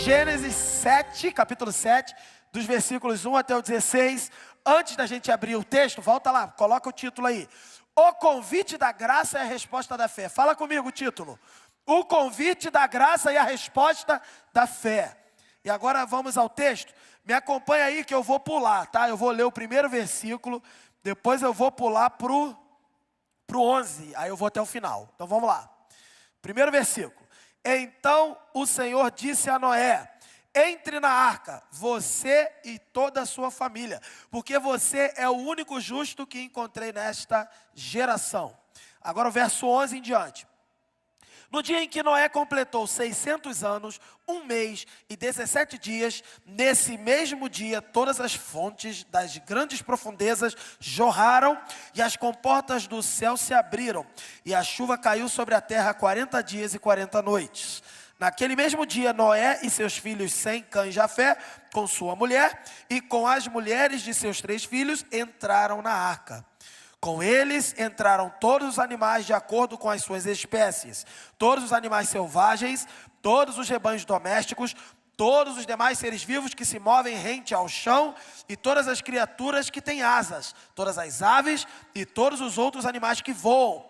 Gênesis 7, capítulo 7, dos versículos 1 até o 16. Antes da gente abrir o texto, volta lá, coloca o título aí. O convite da graça e a resposta da fé. Fala comigo o título. O convite da graça e a resposta da fé. E agora vamos ao texto. Me acompanha aí que eu vou pular, tá? Eu vou ler o primeiro versículo, depois eu vou pular pro 11, aí eu vou até o final. Então vamos lá. Primeiro versículo. Então o Senhor disse a Noé: entre na arca, você e toda a sua família, porque você é o único justo que encontrei nesta geração. Agora o verso 11 em diante. No dia em que Noé completou 600 anos, 1 mês e 17 dias, nesse mesmo dia, todas as fontes das grandes profundezas jorraram e as comportas do céu se abriram. E a chuva caiu sobre a terra 40 dias e 40 noites. Naquele mesmo dia, Noé e seus filhos Sem, Cã e Jafé, com sua mulher e com as mulheres de seus 3 filhos, entraram na arca. Com eles entraram todos os animais de acordo com as suas espécies, todos os animais selvagens, todos os rebanhos domésticos, todos os demais seres vivos que se movem rente ao chão e todas as criaturas que têm asas, todas as aves e todos os outros animais que voam.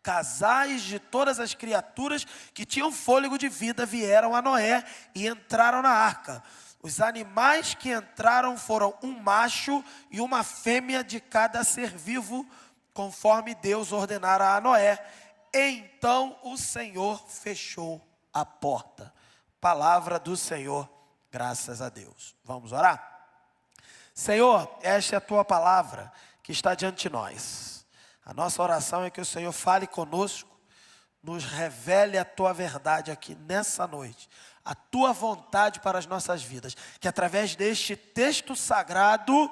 Casais de todas as criaturas que tinham fôlego de vida vieram a Noé e entraram na arca. Os animais que entraram foram um macho e uma fêmea de cada ser vivo, conforme Deus ordenara a Noé. Então o Senhor fechou a porta. Palavra do Senhor, graças a Deus. Vamos orar? Senhor, esta é a tua palavra que está diante de nós. A nossa oração é que o Senhor fale conosco, nos revele a tua verdade aqui nessa noite. A tua vontade para as nossas vidas, que através deste texto sagrado,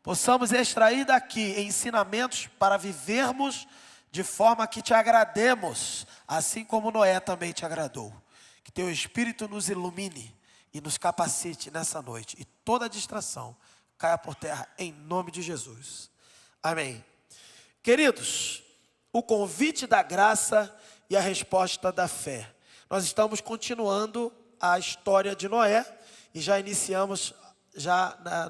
possamos extrair daqui ensinamentos para vivermos de forma que te agrademos, assim como Noé também te agradou. Que teu Espírito nos ilumine e nos capacite nessa noite, e toda distração caia por terra em nome de Jesus. Amém. Queridos, o convite da graça e a resposta da fé. Nós estamos continuando a história de Noé e já iniciamos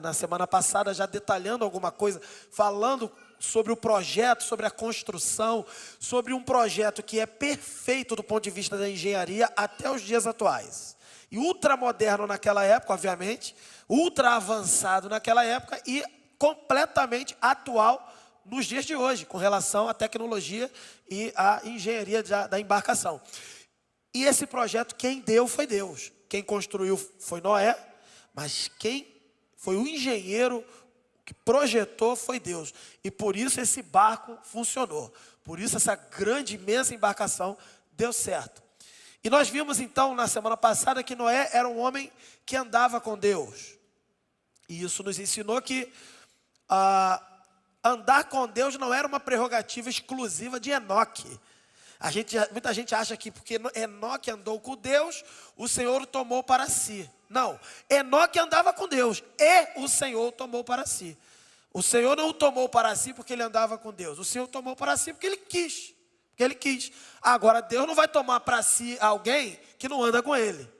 na semana passada, já detalhando alguma coisa, falando sobre o projeto, sobre a construção, sobre um projeto que é perfeito do ponto de vista da engenharia até os dias atuais. E ultramoderno naquela época, obviamente, ultra avançado naquela época e completamente atual nos dias de hoje, com relação à tecnologia e à engenharia da embarcação. E esse projeto, quem deu foi Deus. Quem construiu foi Noé, mas quem foi o engenheiro que projetou foi Deus. E por isso esse barco funcionou. Por isso essa grande, imensa embarcação deu certo. E nós vimos então na semana passada que Noé era um homem que andava com Deus. E isso nos ensinou que andar com Deus não era uma prerrogativa exclusiva de Enoque. Muita gente acha que porque Enoque andou com Deus, o Senhor o tomou para si. Não, Enoque andava com Deus e o Senhor o tomou para si. O Senhor não o tomou para si porque ele andava com Deus. O Senhor o tomou para si porque ele quis. Agora, Deus não vai tomar para si alguém que não anda com ele.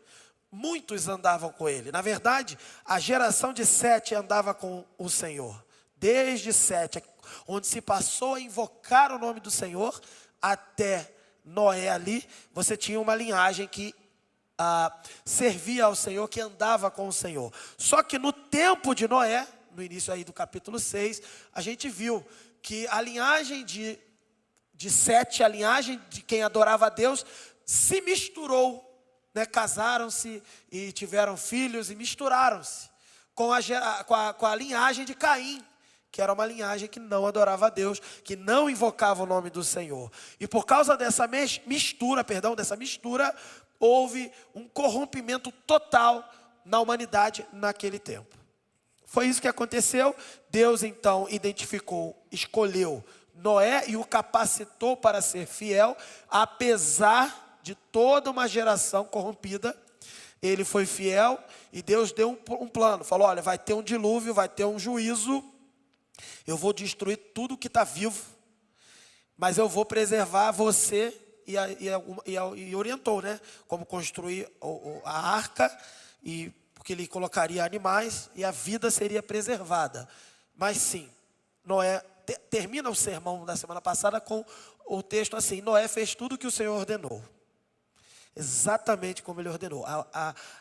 Muitos andavam com ele. Na verdade, a geração de Sete andava com o Senhor. Desde Sete, onde se passou a invocar o nome do Senhor, até Noé ali, você tinha uma linhagem que servia ao Senhor, que andava com o Senhor. Só que no tempo de Noé, no início aí do capítulo 6, a gente viu que a linhagem de Sete, a linhagem de quem adorava a Deus, se misturou, né? Casaram-se e tiveram filhos e misturaram-se com a linhagem de Caim, que era uma linhagem que não adorava a Deus, que não invocava o nome do Senhor. E por causa dessa mistura, houve um corrompimento total na humanidade naquele tempo. Foi isso que aconteceu. Deus então escolheu Noé e o capacitou para ser fiel, apesar de toda uma geração corrompida. Ele foi fiel e Deus deu um plano. Falou, olha, vai ter um dilúvio, vai ter um juízo. Eu vou destruir tudo que está vivo, mas eu vou preservar você e orientou, né? Como construir a arca, porque ele colocaria animais e a vida seria preservada. Mas sim, Noé termina o sermão da semana passada com o texto assim: Noé fez tudo o que o Senhor ordenou. Exatamente como ele ordenou.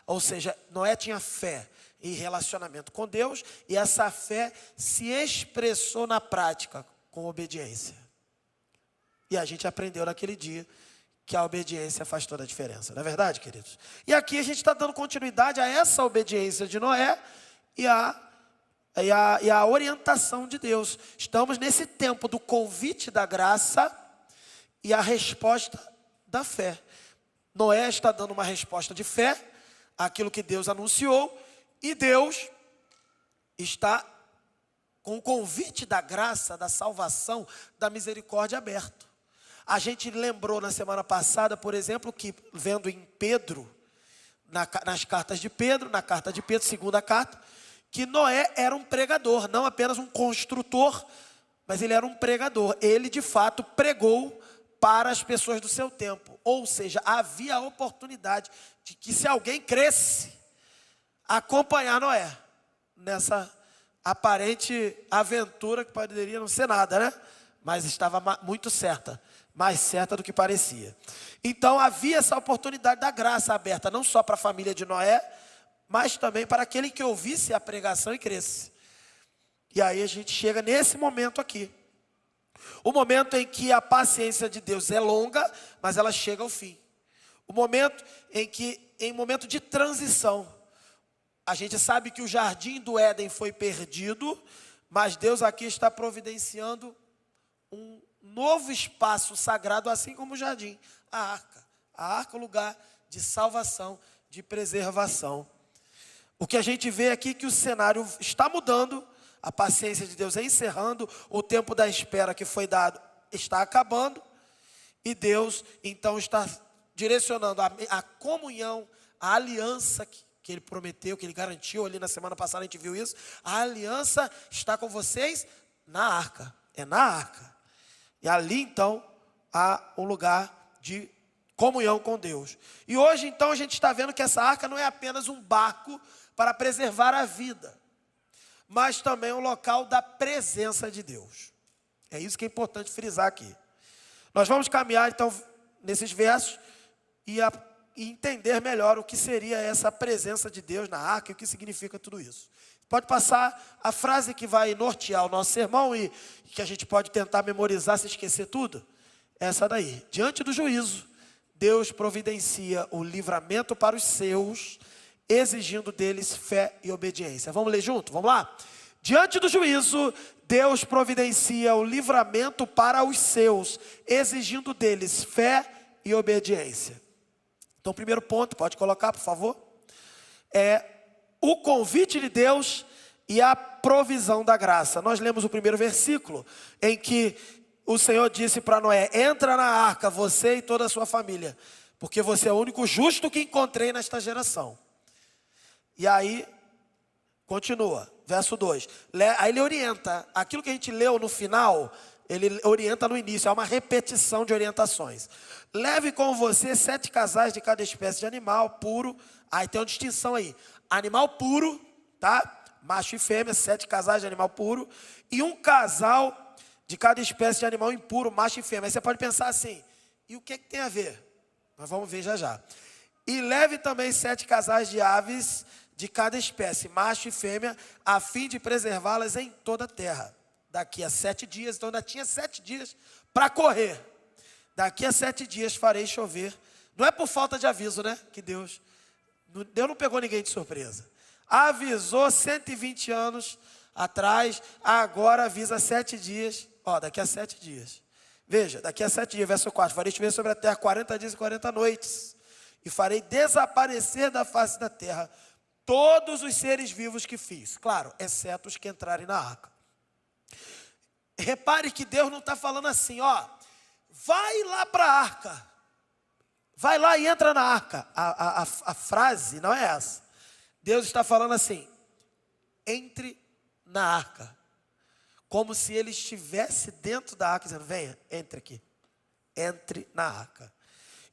Ou seja, Noé tinha fé e relacionamento com Deus, e essa fé se expressou na prática com obediência. E a gente aprendeu naquele dia que a obediência faz toda a diferença, não é verdade, queridos? E aqui a gente está dando continuidade a essa obediência de Noé e a orientação de Deus. Estamos nesse tempo do convite da graça e a resposta da fé. Noé está dando uma resposta de fé àquilo que Deus anunciou, e Deus está com o convite da graça, da salvação, da misericórdia aberto. A gente lembrou na semana passada, por exemplo, que vendo em Pedro, nas cartas de Pedro, na carta de Pedro, segunda carta, que Noé era um pregador, não apenas um construtor, mas ele era um pregador. Ele de fato pregou para as pessoas do seu tempo. Ou seja, havia a oportunidade de que, se alguém cresce, acompanhar Noé nessa aparente aventura que poderia não ser nada, né? Mas estava muito certa, mais certa do que parecia. Então havia essa oportunidade da graça aberta, não só para a família de Noé, mas também para aquele que ouvisse a pregação e cresce. E aí a gente chega nesse momento aqui. O momento em que a paciência de Deus é longa, mas ela chega ao fim. O momento em momento de transição. A gente sabe que o jardim do Éden foi perdido, mas Deus aqui está providenciando um novo espaço sagrado, assim como o jardim, a arca. A arca é o lugar de salvação, de preservação. O que a gente vê aqui é que o cenário está mudando, a paciência de Deus é encerrando, o tempo da espera que foi dado está acabando, e Deus então está direcionando a comunhão, a aliança que Ele prometeu, que Ele garantiu ali na semana passada, a gente viu isso. A aliança está com vocês na arca, é na arca. E ali então há um lugar de comunhão com Deus. E hoje então a gente está vendo que essa arca não é apenas um barco para preservar a vida, mas também um local da presença de Deus. É isso que é importante frisar aqui. Nós vamos caminhar então nesses versos e entender melhor o que seria essa presença de Deus na arca e o que significa tudo isso. Pode passar a frase que vai nortear o nosso sermão e que a gente pode tentar memorizar se esquecer tudo. Essa daí: diante do juízo, Deus providencia o livramento para os seus, exigindo deles fé e obediência. Vamos ler junto? Vamos lá? Diante do juízo, Deus providencia o livramento para os seus, exigindo deles fé e obediência. Então, o primeiro ponto, pode colocar, por favor, é o convite de Deus e a provisão da graça. Nós lemos o primeiro versículo, em que o Senhor disse para Noé: entra na arca, você e toda a sua família, porque você é o único justo que encontrei nesta geração. E aí, continua, verso 2. Aí ele orienta, aquilo que a gente leu no final, ele orienta no início, é uma repetição de orientações. Leve com você 7 casais de cada espécie de animal puro. Aí tem uma distinção aí. Animal puro, tá? Macho e fêmea, 7 casais de animal puro. E um casal de cada espécie de animal impuro, macho e fêmea. Aí você pode pensar assim: e o que tem a ver? Nós vamos ver já já. E leve também 7 casais de aves de cada espécie, macho e fêmea, a fim de preservá-las em toda a terra. Daqui a 7 dias, então ainda tinha 7 dias para correr. Daqui a 7 dias farei chover. Não é por falta de aviso, né? Que Deus não pegou ninguém de surpresa. Avisou 120 anos atrás, agora avisa 7 dias. Ó, daqui a 7 dias. Veja, daqui a 7 dias, verso 4. Farei chover sobre a terra 40 dias e 40 noites. E farei desaparecer da face da terra todos os seres vivos que fiz. Claro, exceto os que entrarem na arca. Repare que Deus não está falando assim, ó, vai lá para a arca. Vai lá e entra na arca. A frase não é essa. Deus está falando assim: entre na arca. Como se ele estivesse dentro da arca, dizendo: venha, entre aqui. entre na arca.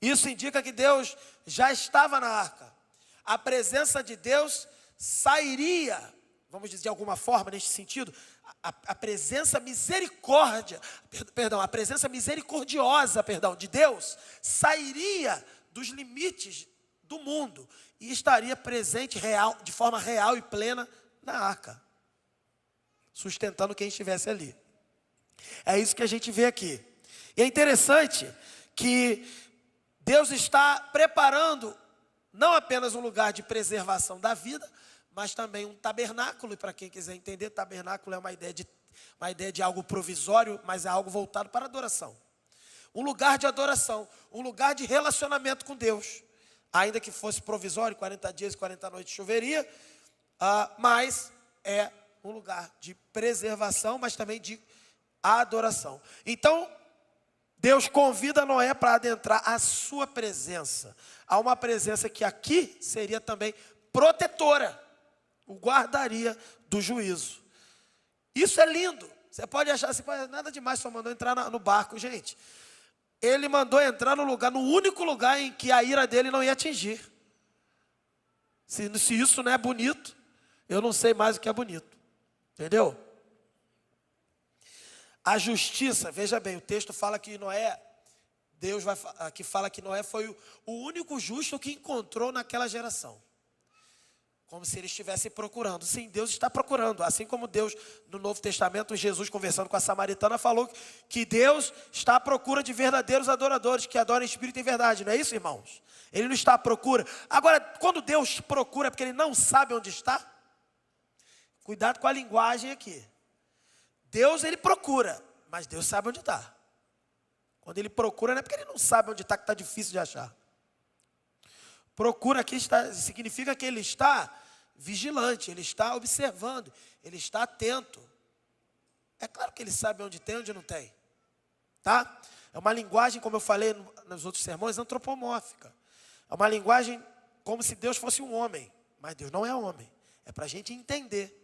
Isso indica que Deus já estava na arca. A presença de Deus sairia, vamos dizer de alguma forma neste sentido, a presença a presença misericordiosa, de Deus, sairia dos limites do mundo e estaria presente de forma real e plena na arca, sustentando quem estivesse ali. É isso que a gente vê aqui. E é interessante que Deus está preparando não apenas um lugar de preservação da vida, mas também um tabernáculo. E para quem quiser entender, tabernáculo é uma ideia de algo provisório, mas é algo voltado para a adoração. Um lugar de adoração, um lugar de relacionamento com Deus. Ainda que fosse provisório, 40 dias e 40 noites choveria, mas é um lugar de preservação, mas também de adoração. Então, Deus convida Noé para adentrar a sua presença. Há uma presença que aqui seria também protetora, o guardaria do juízo. Isso é lindo. Você pode achar assim, nada demais, só mandou entrar no barco. Gente, ele mandou entrar no único lugar em que a ira dele não ia atingir. Se isso não é bonito, eu não sei mais o que é bonito. Entendeu? A justiça, veja bem, o texto fala que Noé, aqui fala que Noé foi o único justo que encontrou naquela geração. Como se ele estivesse procurando. Sim, Deus está procurando. Assim como Deus, no Novo Testamento, Jesus conversando com a samaritana, falou que Deus está à procura de verdadeiros adoradores, que adoram em espírito e em verdade. Não é isso, irmãos? Ele não está à procura. Agora, quando Deus procura, é porque ele não sabe onde está? Cuidado com a linguagem aqui. Deus, ele procura, mas Deus sabe onde está. Quando ele procura, não é porque ele não sabe onde está, que está difícil de achar. Procura aqui significa que ele está vigilante, ele está observando, ele está atento. É claro que ele sabe onde tem e onde não tem. Tá? É uma linguagem, como eu falei nos outros sermões, antropomórfica. É uma linguagem como se Deus fosse um homem, mas Deus não é homem. É para a gente entender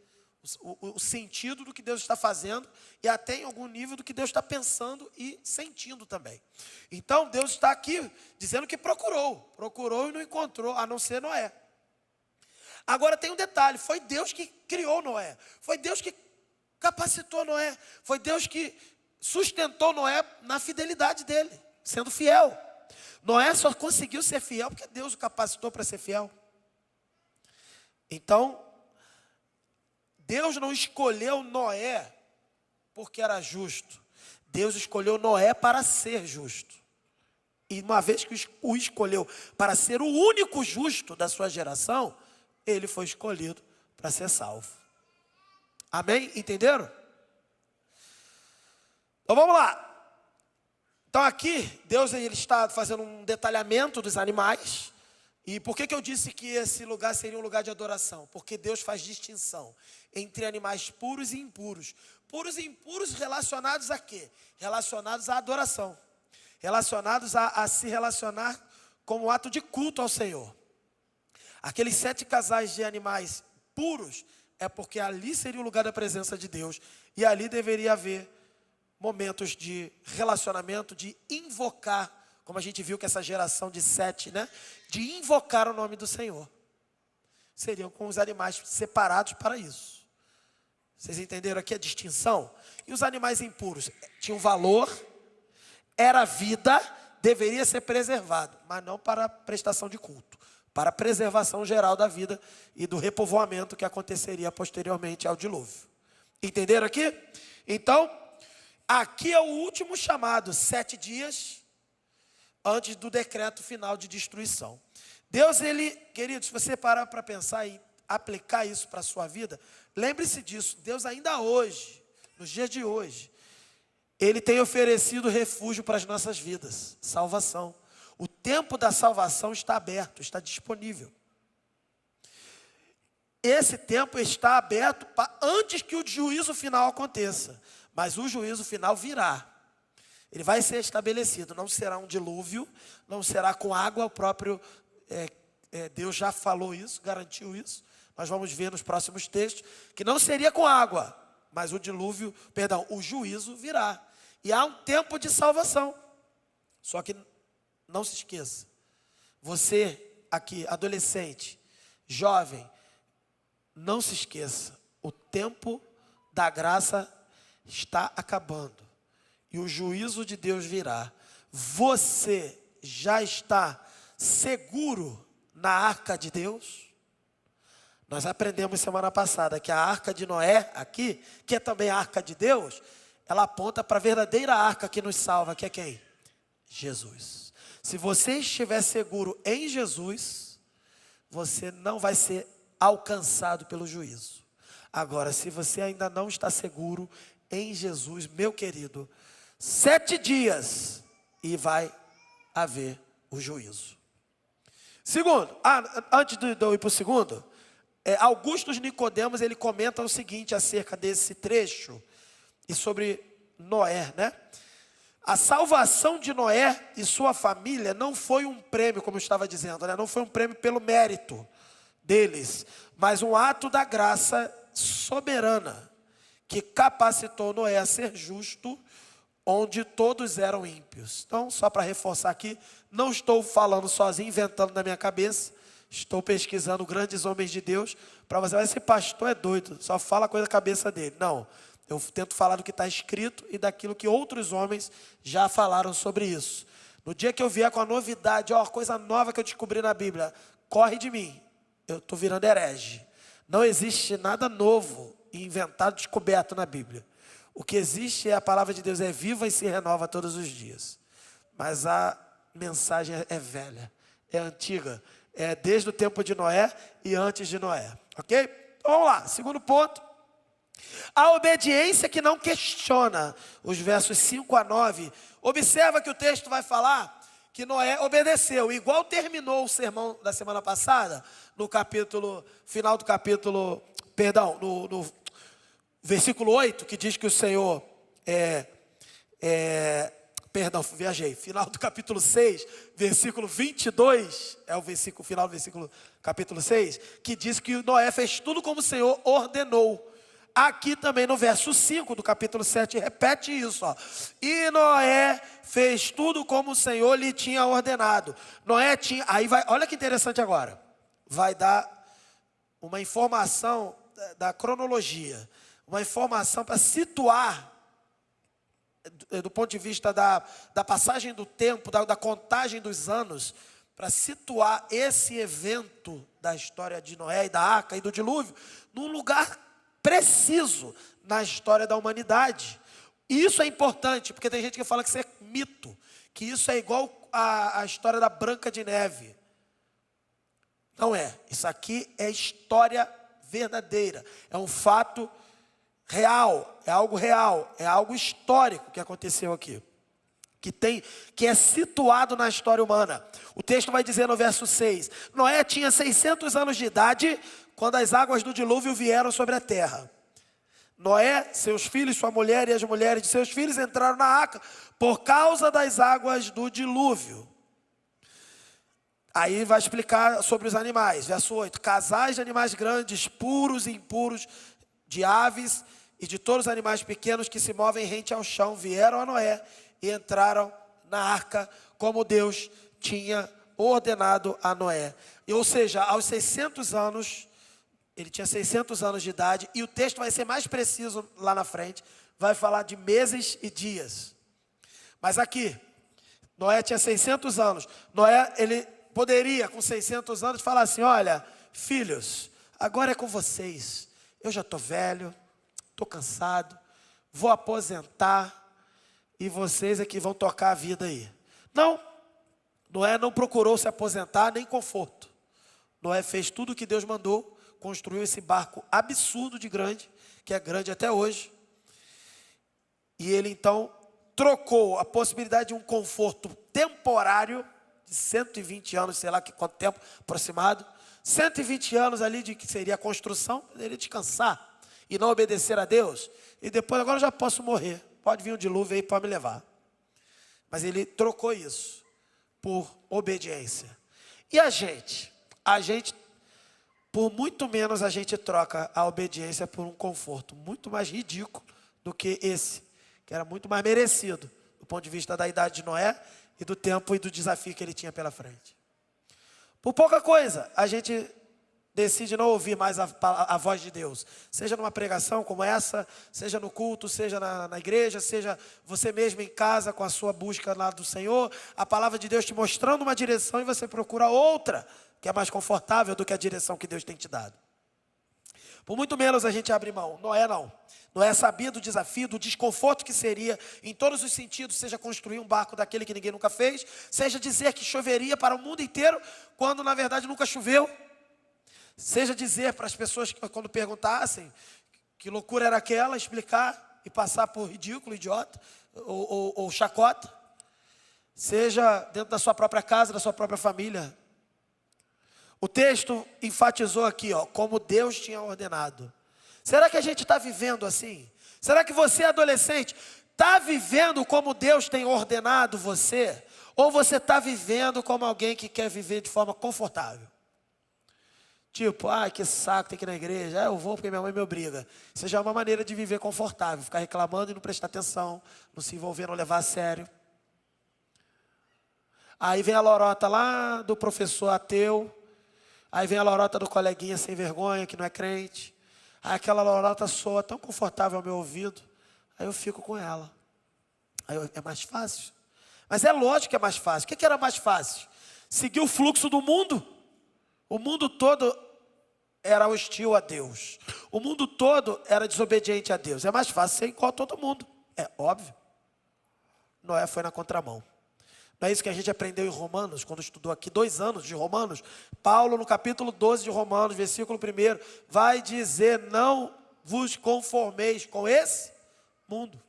o sentido do que Deus está fazendo e até em algum nível do que Deus está pensando e sentindo também. Então Deus está aqui dizendo que procurou e não encontrou, a não ser Noé. Agora tem um detalhe, foi Deus que criou Noé, foi Deus que capacitou Noé, foi Deus que sustentou Noé na fidelidade dele, sendo fiel. Noé só conseguiu ser fiel porque Deus o capacitou para ser fiel. Então, Deus não escolheu Noé porque era justo. Deus escolheu Noé para ser justo. E uma vez que o escolheu para ser o único justo da sua geração, ele foi escolhido para ser salvo. Amém? Entenderam? Então vamos lá. Então aqui, Deus ele está fazendo um detalhamento dos animais. E por que eu disse que esse lugar seria um lugar de adoração? Porque Deus faz distinção entre animais puros e impuros. Puros e impuros relacionados a quê? Relacionados à adoração. Relacionados a se relacionar como ato de culto ao Senhor. Aqueles 7 casais de animais puros é porque ali seria o lugar da presença de Deus. E ali deveria haver momentos de relacionamento, de invocar, como a gente viu que essa geração de 7, né? De invocar o nome do Senhor. Seriam com os animais separados para isso. Vocês entenderam aqui a distinção? E os animais impuros tinham valor, era vida, deveria ser preservado, mas não para prestação de culto, para a preservação geral da vida e do repovoamento que aconteceria posteriormente ao dilúvio. Entenderam aqui? Então, aqui é o último chamado, 7 dias antes do decreto final de destruição. Deus, ele, queridos, se você parar para pensar e aplicar isso para a sua vida, lembre-se disso, Deus ainda hoje, nos dias de hoje, ele tem oferecido refúgio para as nossas vidas, salvação. O tempo da salvação está aberto, está disponível. Esse tempo está aberto antes que o juízo final aconteça, mas o juízo final virá. Ele vai ser estabelecido, não será um dilúvio, não será com água, o próprio Deus já falou isso, garantiu isso. Nós vamos ver nos próximos textos que não seria com água, mas o juízo virá. E há um tempo de salvação. Só que não se esqueça, você aqui, adolescente, jovem, não se esqueça, o tempo da graça está acabando e o juízo de Deus virá. Você já está seguro na arca de Deus? Nós aprendemos semana passada que a arca de Noé aqui, que é também a arca de Deus, ela aponta para a verdadeira arca que nos salva, que é quem? Jesus. Se você estiver seguro em Jesus, você não vai ser alcançado pelo juízo. Agora, se você ainda não está seguro em Jesus, meu querido, 7 dias e vai haver o juízo. Segundo, antes de eu ir para o segundo, Augusto Nicodemos, ele comenta o seguinte acerca desse trecho e sobre Noé, né? A salvação de Noé e sua família não foi um prêmio, como eu estava dizendo, né? Não foi um prêmio pelo mérito deles, mas um ato da graça soberana que capacitou Noé a ser justo, onde todos eram ímpios. Então, só para reforçar aqui, não estou falando sozinho, inventando na minha cabeça. Estou pesquisando grandes homens de Deus, para você ver, esse pastor é doido, só fala coisa da cabeça dele. Não, eu tento falar do que está escrito e daquilo que outros homens já falaram sobre isso. No dia que eu vier com a novidade, coisa nova que eu descobri na Bíblia, corre de mim, eu estou virando herege. Não existe nada novo, inventado, descoberto na Bíblia. O que existe é a palavra de Deus, é viva e se renova todos os dias. Mas a mensagem é velha, é antiga. É desde o tempo de Noé e antes de Noé, ok? Então, vamos lá, segundo ponto. A obediência que não questiona, os versos 5 a 9. Observa que o texto vai falar que Noé obedeceu, igual terminou o sermão da semana passada, no versículo 8, que diz que o Senhor final do capítulo 6, versículo 22, é o versículo final do versículo capítulo 6, que diz que Noé fez tudo como o Senhor ordenou. Aqui também no verso 5 do capítulo 7, repete isso, E Noé fez tudo como o Senhor lhe tinha ordenado. Noé tinha, olha que interessante agora, vai dar uma informação da cronologia, uma informação para situar, do ponto de vista da passagem do tempo, da contagem dos anos, para situar esse evento da história de Noé e da arca e do dilúvio, num lugar preciso na história da humanidade. E isso é importante, porque tem gente que fala que isso é mito, que isso é igual a história da Branca de Neve. Não é, isso aqui é história verdadeira, é um fato real, é algo histórico que aconteceu aqui, que é situado na história humana. O texto vai dizer no verso 6, Noé tinha 600 anos de idade, quando as águas do dilúvio vieram sobre a terra. Noé, seus filhos, sua mulher e as mulheres de seus filhos entraram na arca, por causa das águas do dilúvio. Aí vai explicar sobre os animais, verso 8, casais de animais grandes, puros e impuros, de aves e de todos os animais pequenos que se movem rente ao chão, vieram a Noé e entraram na arca, como Deus tinha ordenado a Noé. Ou seja, aos 600 anos, ele tinha 600 anos de idade, e o texto vai ser mais preciso lá na frente, vai falar de meses e dias. Mas aqui, Noé tinha 600 anos, Noé, ele poderia com 600 anos falar assim, olha, filhos, agora é com vocês, eu já estou velho, estou cansado, vou aposentar, e vocês é que vão tocar a vida aí. Não, Noé não procurou se aposentar nem conforto. Noé fez tudo o que Deus mandou, construiu esse barco absurdo de grande, que é grande até hoje. E ele então trocou a possibilidade de um conforto temporário, de 120 anos, sei lá quanto tempo aproximado, 120 anos ali de que seria a construção, ele descansar e não obedecer a Deus. E depois, agora eu já posso morrer. Pode vir um dilúvio aí para me levar. Mas ele trocou isso por obediência. E a gente, por muito menos a gente troca a obediência por um conforto muito mais ridículo do que esse, que era muito mais merecido, do ponto de vista da idade de Noé e do tempo e do desafio que ele tinha pela frente. Por pouca coisa, a gente decide não ouvir mais a voz de Deus. Seja numa pregação como essa, seja no culto, seja na igreja, seja você mesmo em casa com a sua busca lá do Senhor. A palavra de Deus te mostrando uma direção e você procura outra, que é mais confortável do que a direção que Deus tem te dado. Por muito menos a gente abre mão. Noé não. Noé sabia do desafio, do desconforto que seria, em todos os sentidos, seja construir um barco daquele que ninguém nunca fez, seja dizer que choveria para o mundo inteiro, quando na verdade nunca choveu, seja dizer para as pessoas, quando perguntassem, que loucura era aquela, explicar e passar por ridículo, idiota, ou chacota, seja dentro da sua própria casa, da sua própria família. O texto enfatizou aqui, como Deus tinha ordenado. Será que a gente está vivendo assim? Será que você, adolescente, está vivendo como Deus tem ordenado você? Ou você está vivendo como alguém que quer viver de forma confortável? Tipo, que saco, tem que ir na igreja. Eu vou porque minha mãe me obriga. Isso já é uma maneira de viver confortável. Ficar reclamando e não prestar atenção, não se envolver, não levar a sério. Aí vem a lorota lá do professor ateu. Aí vem a lorota do coleguinha sem vergonha, que não é crente. Aí aquela lorota soa tão confortável ao meu ouvido. Aí eu fico com ela. É mais fácil. Mas é lógico que é mais fácil. O que era mais fácil? Seguir o fluxo do mundo. O mundo todo era hostil a Deus. O mundo todo era desobediente a Deus. É mais fácil ser igual a todo mundo. É óbvio. Noé foi na contramão. Não é isso que a gente aprendeu em Romanos, quando estudou aqui 2 anos de Romanos? Paulo, no capítulo 12 de Romanos, versículo 1, vai dizer: não vos conformeis com esse mundo.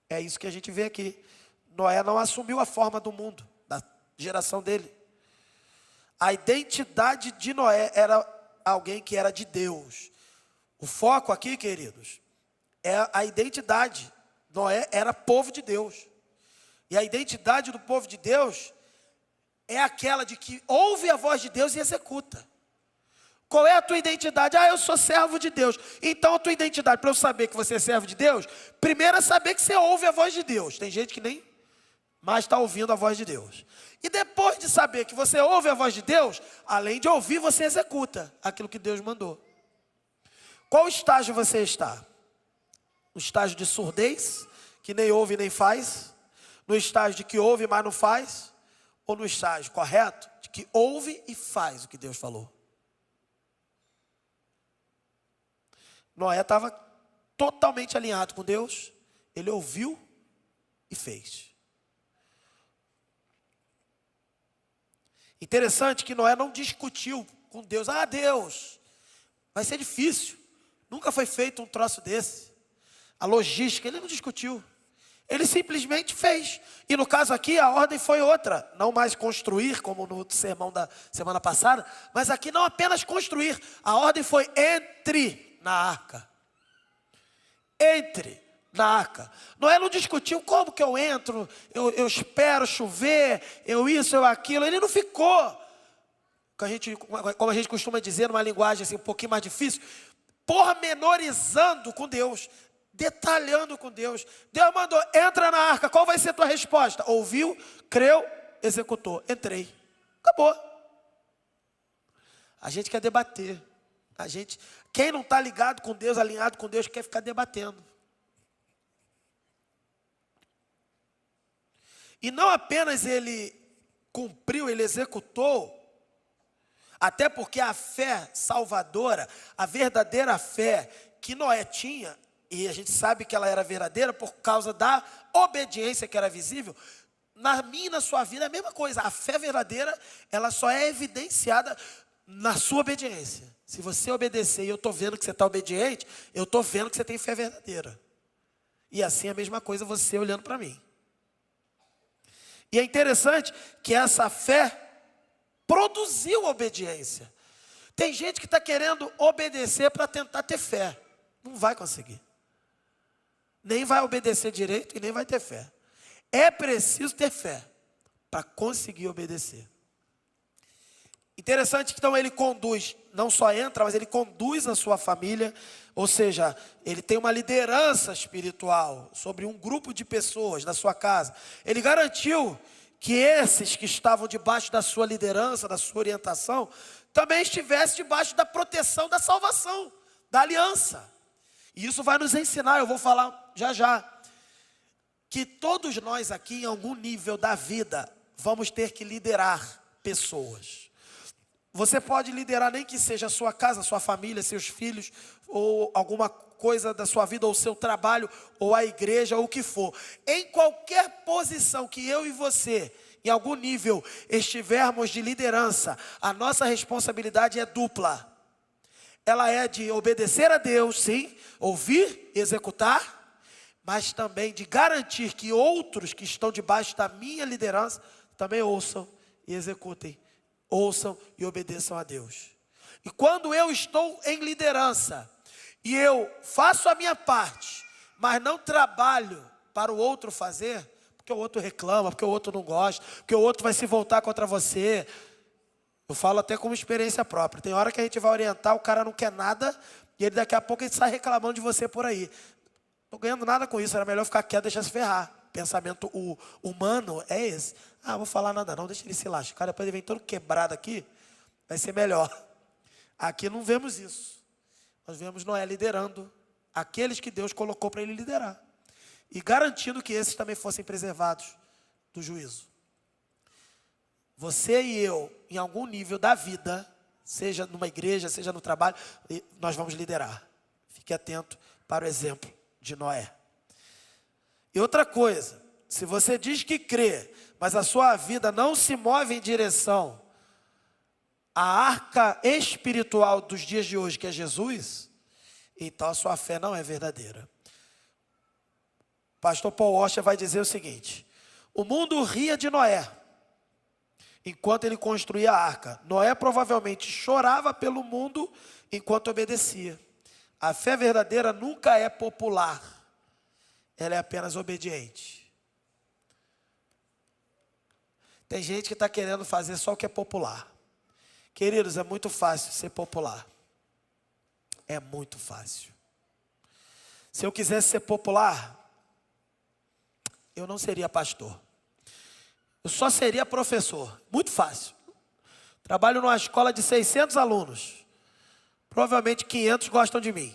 É isso que a gente vê aqui. Noé não assumiu a forma do mundo, da geração dele. A identidade de Noé era alguém que era de Deus. O foco aqui, queridos, é a identidade. Noé era povo de Deus. E a identidade do povo de Deus é aquela de que ouve a voz de Deus e executa. Qual é a tua identidade? Eu sou servo de Deus. Então a tua identidade, para eu saber que você é servo de Deus, primeiro é saber que você ouve a voz de Deus. Tem gente que nem mais está ouvindo a voz de Deus. E depois de saber que você ouve a voz de Deus, além de ouvir, você executa aquilo que Deus mandou. Qual estágio você está? No estágio de surdez, que nem ouve nem faz? No estágio de que ouve, mas não faz? Ou no estágio correto, de que ouve e faz o que Deus falou? Noé estava totalmente alinhado com Deus. Ele ouviu e fez. Interessante que Noé não discutiu com Deus. Deus, vai ser difícil. Nunca foi feito um troço desse. A logística, ele não discutiu. Ele simplesmente fez. E no caso aqui, a ordem foi outra. Não mais construir, como no sermão da semana passada, mas aqui não apenas construir. A ordem foi: entre na arca. Entre na arca. Noé não discutiu como que eu entro, eu espero chover, eu isso, eu aquilo. Ele não ficou, como a gente costuma dizer numa linguagem assim, um pouquinho mais difícil, pormenorizando com Deus. Detalhando com Deus. Deus mandou: entra na arca. Qual vai ser a tua resposta? Ouviu, creu, executou. Entrei. Acabou. A gente quer debater. Quem não está ligado com Deus, alinhado com Deus, quer ficar debatendo. E não apenas ele cumpriu, ele executou. Até porque a fé salvadora, a verdadeira fé que Noé tinha, e a gente sabe que ela era verdadeira por causa da obediência que era visível. Na minha e na sua vida é a mesma coisa. A fé verdadeira, ela só é evidenciada na sua obediência. Se você obedecer e eu estou vendo que você está obediente, eu estou vendo que você tem fé verdadeira. E assim é a mesma coisa você olhando para mim. E é interessante que essa fé produziu obediência. Tem gente que está querendo obedecer para tentar ter fé. Não vai conseguir. Nem vai obedecer direito e nem vai ter fé. É preciso ter fé para conseguir obedecer. Interessante que então ele conduz, não só entra, mas ele conduz a sua família, ou seja, ele tem uma liderança espiritual sobre um grupo de pessoas na sua casa. Ele garantiu que esses que estavam debaixo da sua liderança, da sua orientação, também estivessem debaixo da proteção da salvação, da aliança. E isso vai nos ensinar, eu vou falar já já, que todos nós aqui em algum nível da vida vamos ter que liderar pessoas. Você pode liderar nem que seja a sua casa, a sua família, seus filhos, ou alguma coisa da sua vida, ou o seu trabalho, ou a igreja, ou o que for. Em qualquer posição que eu e você, em algum nível, estivermos de liderança, a nossa responsabilidade é dupla. Ela é de obedecer a Deus, sim, ouvir e executar, mas também de garantir que outros que estão debaixo da minha liderança também ouçam e executem. Ouçam e obedeçam a Deus. E quando eu estou em liderança e eu faço a minha parte, mas não trabalho para o outro fazer, porque o outro reclama, porque o outro não gosta, porque o outro vai se voltar contra você. Eu falo até como experiência própria. Tem hora que a gente vai orientar, o cara não quer nada, e ele daqui a pouco ele sai reclamando de você por aí. Não estou ganhando nada com isso, era melhor ficar quieto e deixar se ferrar. Pensamento humano é esse. Ah, vou falar nada não, deixa ele se lascar. Cara, depois ele vem todo quebrado aqui, vai ser melhor. Aqui não vemos isso. Nós vemos Noé liderando aqueles que Deus colocou para ele liderar. E garantindo que esses também fossem preservados do juízo. Você e eu, em algum nível da vida, seja numa igreja, seja no trabalho, nós vamos liderar. Fique atento para o exemplo de Noé. E outra coisa, se você diz que crê, mas a sua vida não se move em direção à arca espiritual dos dias de hoje, que é Jesus, então a sua fé não é verdadeira. O pastor Paul Washer vai dizer o seguinte: o mundo ria de Noé enquanto ele construía a arca. Noé provavelmente chorava pelo mundo enquanto obedecia. A fé verdadeira nunca é popular, ela é apenas obediente. Tem gente que está querendo fazer só o que é popular. Queridos, é muito fácil ser popular. É muito fácil. Se eu quisesse ser popular, eu não seria pastor. Eu só seria professor. Muito fácil. Trabalho numa escola de 600 alunos. Provavelmente 500 gostam de mim.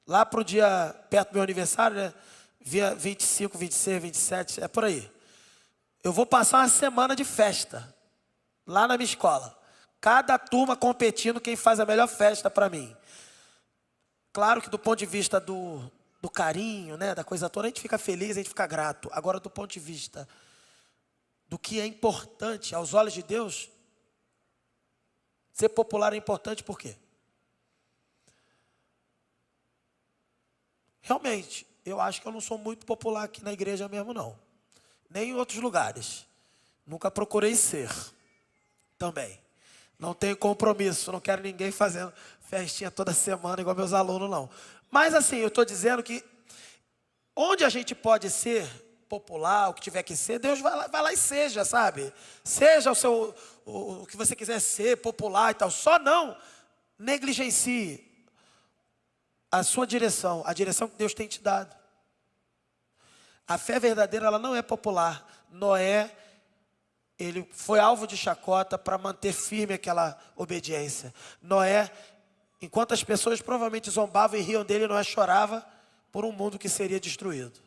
Lá para o dia, perto do meu aniversário, né? Via 25, 26, 27, é por aí. Eu vou passar uma semana de festa. Lá na minha escola. Cada turma competindo quem faz a melhor festa para mim. Claro que do ponto de vista do carinho, né? Da coisa toda, a gente fica feliz, a gente fica grato. Agora, do ponto de vista do que é importante aos olhos de Deus, ser popular é importante por quê? Realmente, eu acho que eu não sou muito popular aqui na igreja mesmo, não. Nem em outros lugares. Nunca procurei ser. Também. Não tenho compromisso, não quero ninguém fazendo festinha toda semana igual meus alunos, não. Mas assim, eu estou dizendo que onde a gente pode ser popular, o que tiver que ser, Deus vai lá e seja, sabe? Seja o que você quiser ser, popular e tal. Só não negligencie a sua direção, a direção que Deus tem te dado. A fé verdadeira, ela não é popular. Noé, ele foi alvo de chacota para manter firme aquela obediência. Noé, enquanto as pessoas provavelmente zombavam e riam dele, Noé chorava por um mundo que seria destruído.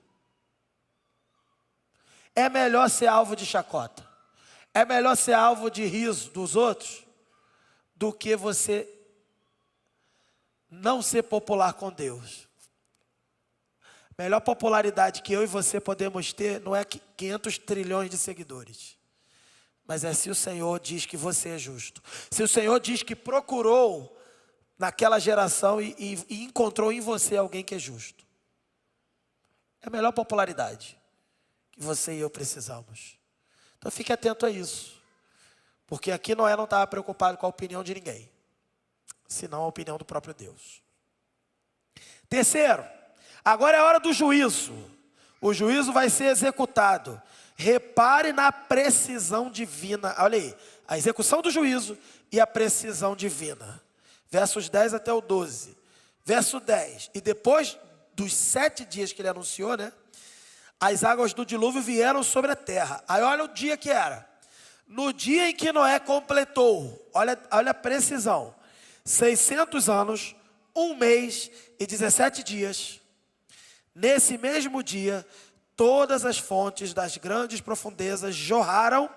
É melhor ser alvo de chacota, é melhor ser alvo de riso dos outros, do que você não ser popular com Deus. A melhor popularidade que eu e você podemos ter não é 500 trilhões de seguidores. Mas é se o Senhor diz que você é justo. Se o Senhor diz que procurou naquela geração e encontrou em você alguém que é justo. É a melhor popularidade que você e eu precisamos. Então fique atento a isso. Porque aqui Noé não estava preocupado com a opinião de ninguém, senão a opinião do próprio Deus. Terceiro, agora é a hora do juízo. O juízo vai ser executado. Repare na precisão divina. Olha aí, a execução do juízo e a precisão divina. Versos 10 até o 12. Verso 10. E depois dos 7 dias que ele anunciou, né? As águas do dilúvio vieram sobre a terra. Aí olha o dia que era. No dia em que Noé completou, olha a precisão, 600 anos, 1 mês e 17 dias. Nesse mesmo dia, todas as fontes das grandes profundezas jorraram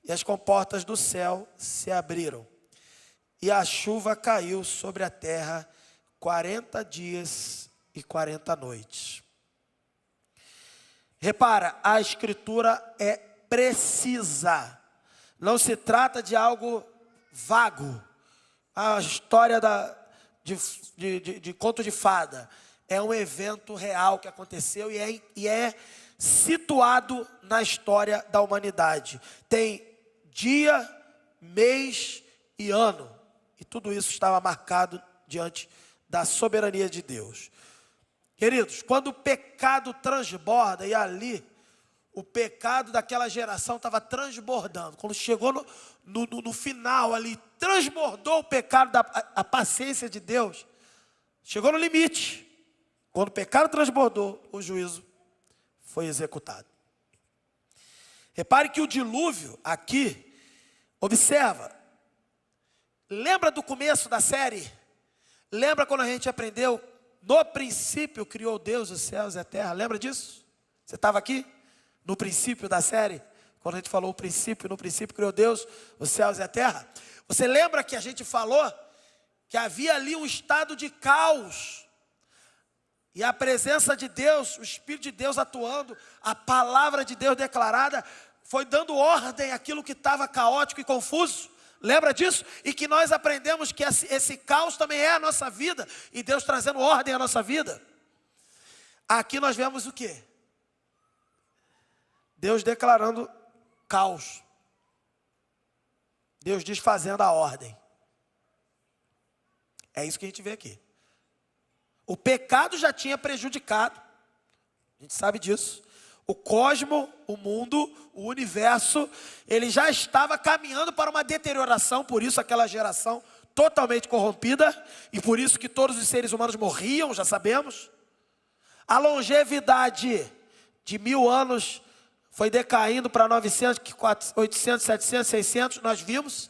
e as comportas do céu se abriram. E a chuva caiu sobre a terra 40 dias e 40 noites. Repara, a escritura é precisa. Não se trata de algo vago. A história de conto de fada. É um evento real que aconteceu e é situado na história da humanidade. Tem dia, mês e ano. E tudo isso estava marcado diante da soberania de Deus. Queridos, quando o pecado transborda, e ali o pecado daquela geração estava transbordando. Quando chegou no final ali, transbordou o pecado, a paciência de Deus. Chegou no limite. Quando o pecado transbordou, o juízo foi executado. Repare que o dilúvio aqui, observa. Lembra do começo da série? Lembra quando a gente aprendeu? No princípio criou Deus os céus e a terra. Lembra disso? Você estava aqui? No princípio da série? Quando a gente falou o princípio, no princípio criou Deus os céus e a terra. Você lembra que a gente falou que havia ali um estado de caos? E a presença de Deus, o Espírito de Deus atuando, a palavra de Deus declarada, foi dando ordem àquilo que estava caótico e confuso. Lembra disso? E que nós aprendemos que esse caos também é a nossa vida. E Deus trazendo ordem à nossa vida. Aqui nós vemos o quê? Deus declarando caos. Deus desfazendo a ordem. É isso que a gente vê aqui. O pecado já tinha prejudicado. A gente sabe disso. O cosmo, o mundo, o universo, ele já estava caminhando para uma deterioração. Por isso aquela geração totalmente corrompida. E por isso que todos os seres humanos morriam, já sabemos. A longevidade de 1000 anos foi decaindo para 900, 800, 700, 600, nós vimos.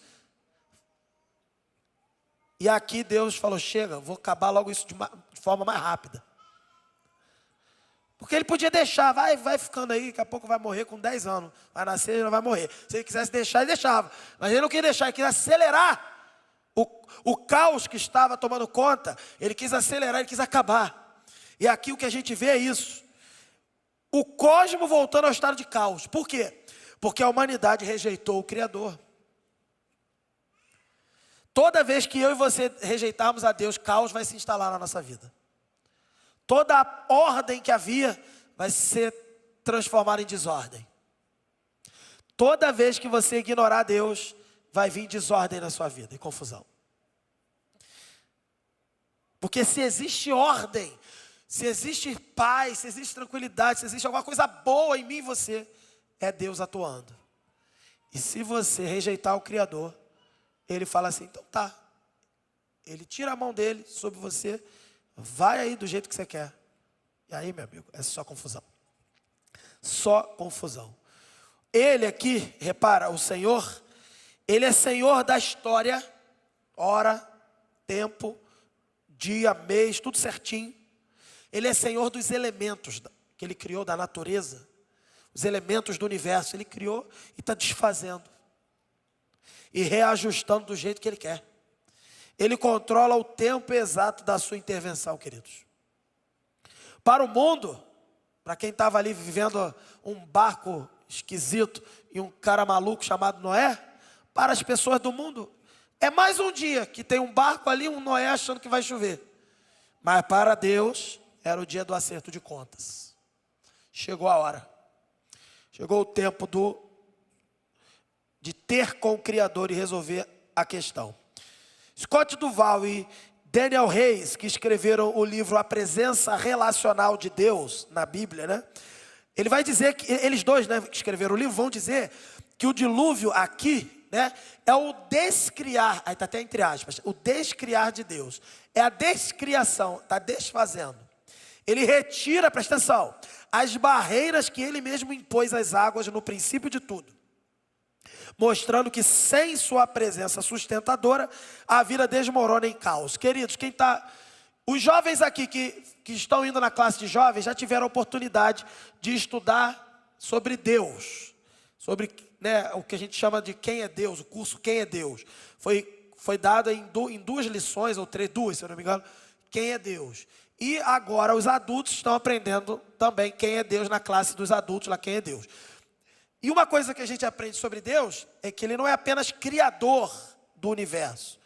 E aqui Deus falou, chega, vou acabar logo isso de forma mais rápida. Porque ele podia deixar, vai ficando aí, daqui a pouco vai morrer com 10 anos. Vai nascer e não vai morrer. Se ele quisesse deixar, ele deixava. Mas ele não quis deixar, ele quis acelerar o caos que estava tomando conta. Ele quis acelerar, ele quis acabar. E aqui o que a gente vê é isso. O cosmo voltando ao estado de caos. Por quê? Porque a humanidade rejeitou o Criador. Toda vez que eu e você rejeitarmos a Deus, caos vai se instalar na nossa vida. Toda a ordem que havia vai ser transformada em desordem. Toda vez que você ignorar Deus, vai vir desordem na sua vida e confusão. Porque se existe ordem, se existe paz, se existe tranquilidade, se existe alguma coisa boa em mim e você, é Deus atuando. E se você rejeitar o Criador, Ele fala assim, então tá. Ele tira a mão dele sobre você, vai aí do jeito que você quer. E aí, meu amigo, é só confusão. Só confusão. Ele aqui, repara, o Senhor, Ele é Senhor da história, hora, tempo, dia, mês, tudo certinho. Ele é Senhor dos elementos que Ele criou da natureza. Os elementos do universo, Ele criou e está desfazendo. E reajustando do jeito que Ele quer. Ele controla o tempo exato da sua intervenção, queridos. Para o mundo, para quem estava ali vivendo um barco esquisito e um cara maluco chamado Noé, para as pessoas do mundo, é mais um dia que tem um barco ali, um Noé achando que vai chover. Mas para Deus, era o dia do acerto de contas. Chegou a hora. Chegou o tempo de ter com o Criador e resolver a questão. Scott Duval e Daniel Reis, que escreveram o livro A Presença Relacional de Deus, na Bíblia, né? Ele vai dizer que, eles dois, né, que escreveram o livro, vão dizer que o dilúvio aqui, né? É o descriar, aí está até entre aspas, o descriar de Deus. É a descriação, está desfazendo. Ele retira, presta atenção, as barreiras que ele mesmo impôs às águas no princípio de tudo, mostrando que sem sua presença sustentadora, a vida desmorona em caos. Queridos, os jovens aqui que estão indo na classe de jovens já tiveram a oportunidade de estudar sobre Deus, sobre, né, o que a gente chama de quem é Deus, o curso Quem é Deus. Foi dado em duas lições, ou duas, se eu não me engano, quem é Deus. E agora os adultos estão aprendendo também quem é Deus na classe dos adultos, lá quem é Deus. E uma coisa que a gente aprende sobre Deus é que Ele não é apenas criador do universo.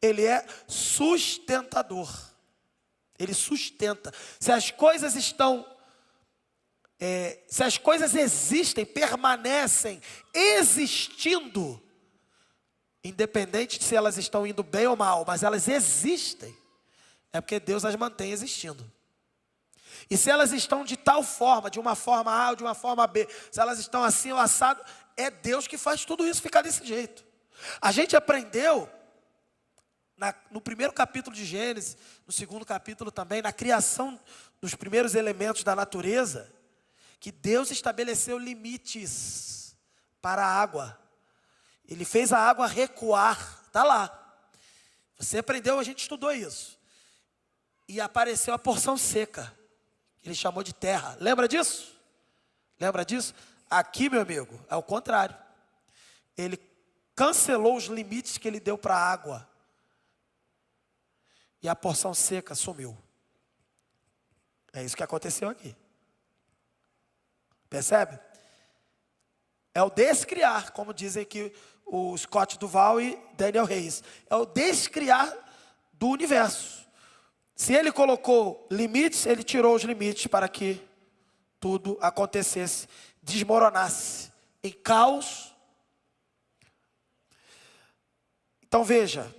Ele é sustentador. Ele sustenta. Se as coisas existem, permanecem existindo, independente de se elas estão indo bem ou mal, mas elas existem, é porque Deus as mantém existindo. E se elas estão de tal forma, de uma forma A ou de uma forma B, se elas estão assim ou assado, é Deus que faz tudo isso ficar desse jeito. A gente aprendeu no primeiro capítulo de Gênesis, no segundo capítulo também, na criação dos primeiros elementos da natureza, que Deus estabeleceu limites para a água. Ele fez a água recuar, está lá. Você aprendeu, a gente estudou isso. E apareceu a porção seca. Ele chamou de terra. Lembra disso? Lembra disso? Aqui, meu amigo, é o contrário. Ele cancelou os limites que ele deu para a água. E a porção seca sumiu. É isso que aconteceu aqui. Percebe? É o descriar, como dizem aqui o Scott Duval e Daniel Reis. É o descriar do universo. Se ele colocou limites, ele tirou os limites para que tudo acontecesse, desmoronasse em caos. Então veja,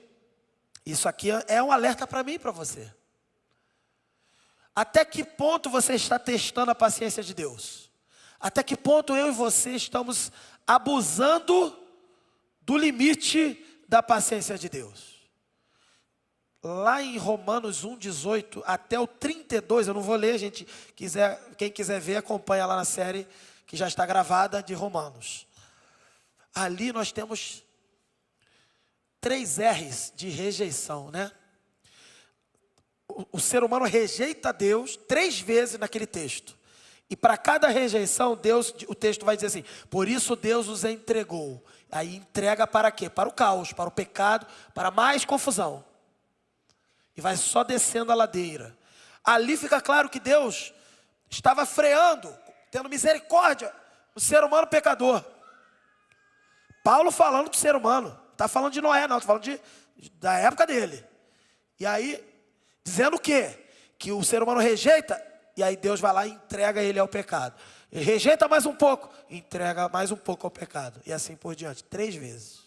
isso aqui é um alerta para mim e para você. Até que ponto você está testando a paciência de Deus? Até que ponto eu e você estamos abusando do limite da paciência de Deus? Lá em Romanos 1:18 até o 32, eu não vou ler, quem quiser ver, acompanha lá na série que já está gravada de Romanos. Ali nós temos 3 R's de rejeição, né? O ser humano rejeita Deus 3 vezes naquele texto. E para cada rejeição, o texto vai dizer assim: por isso Deus os entregou. Aí entrega para quê? Para o caos, para o pecado, para mais confusão. E vai só descendo a ladeira. Ali fica claro que Deus estava freando, tendo misericórdia do ser humano pecador. Paulo falando do ser humano, não está falando de Noé não, está falando da época dele. E aí, dizendo o quê? Que o ser humano rejeita, e aí Deus vai lá e entrega ele ao pecado. Ele rejeita mais um pouco, entrega mais um pouco ao pecado. E assim por diante, 3 vezes.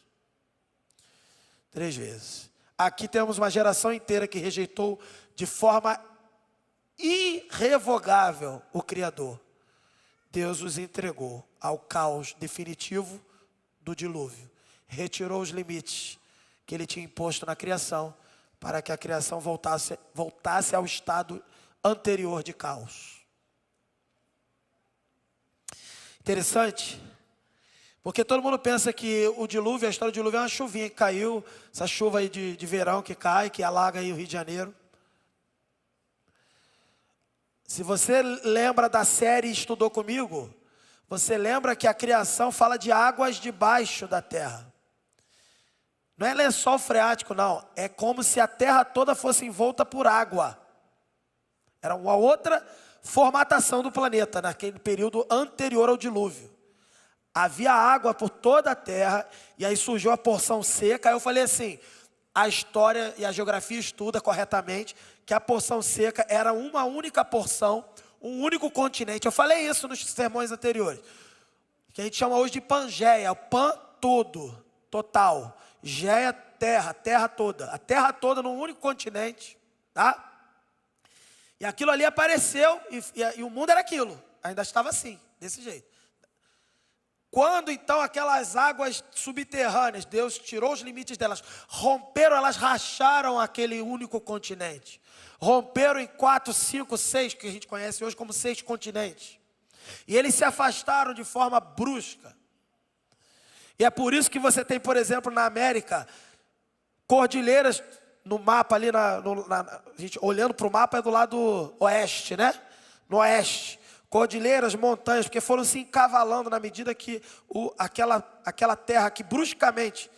3 vezes. Aqui temos uma geração inteira que rejeitou de forma irrevogável o Criador. Deus os entregou ao caos definitivo do dilúvio. Retirou os limites que ele tinha imposto na criação, para que a criação voltasse ao estado anterior de caos. Interessante. Porque todo mundo pensa que o dilúvio, a história do dilúvio é uma chuvinha que caiu, essa chuva aí de verão que cai, que alaga aí o Rio de Janeiro. Se você lembra da série Estudou Comigo, você lembra que a criação fala de águas debaixo da terra. Não é lençol freático, não. É como se a terra toda fosse envolta por água. Era uma outra formatação do planeta, naquele período anterior ao dilúvio. Havia água por toda a terra, e aí surgiu a porção seca. Aí eu falei assim, a história e a geografia estuda corretamente que a porção seca era uma única porção, um único continente. Eu falei isso nos sermões anteriores, que a gente chama hoje de Pangeia, o pan todo, total. Geia, terra, terra toda. A terra toda num único continente, tá? E aquilo ali apareceu, e o mundo era aquilo, ainda estava assim, desse jeito. Quando então aquelas águas subterrâneas, Deus tirou os limites delas, romperam, elas racharam aquele único continente. Romperam em 4, 5, 6, que a gente conhece hoje como 6 continentes. E eles se afastaram de forma brusca. E é por isso que você tem, por exemplo, na América, cordilheiras no mapa ali, a gente olhando para o mapa é do lado oeste, né? No oeste. Cordilheiras, montanhas, porque foram se encavalando na medida que aquela terra que bruscamente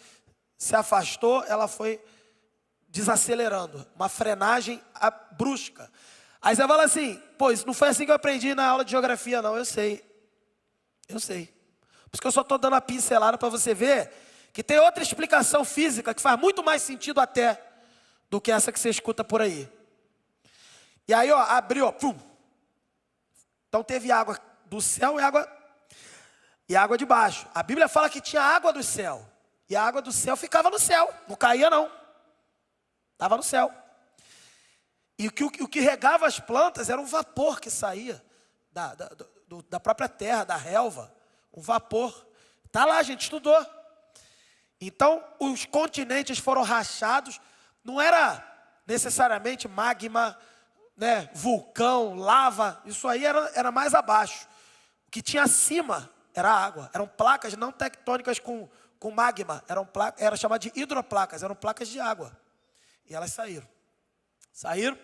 se afastou, ela foi desacelerando. Uma frenagem brusca. Aí você fala assim, pô, isso não foi assim que eu aprendi na aula de geografia, não. Eu sei. Eu sei. Por isso que eu só estou dando a pincelada para você ver que tem outra explicação física que faz muito mais sentido até do que essa que você escuta por aí. E aí, ó, abriu, ó, pum. Então teve água do céu e água de baixo. A Bíblia fala que tinha água do céu. E a água do céu ficava no céu. Não caía não. Estava no céu. E o que regava as plantas era um vapor que saía da própria terra, da relva. Um vapor. Está lá, a gente estudou. Então os continentes foram rachados. Não era necessariamente magma, né, vulcão, lava, isso aí era mais abaixo. O que tinha acima era água, eram placas não tectônicas com magma, era chamado de hidroplacas, eram placas de água. E elas saíram,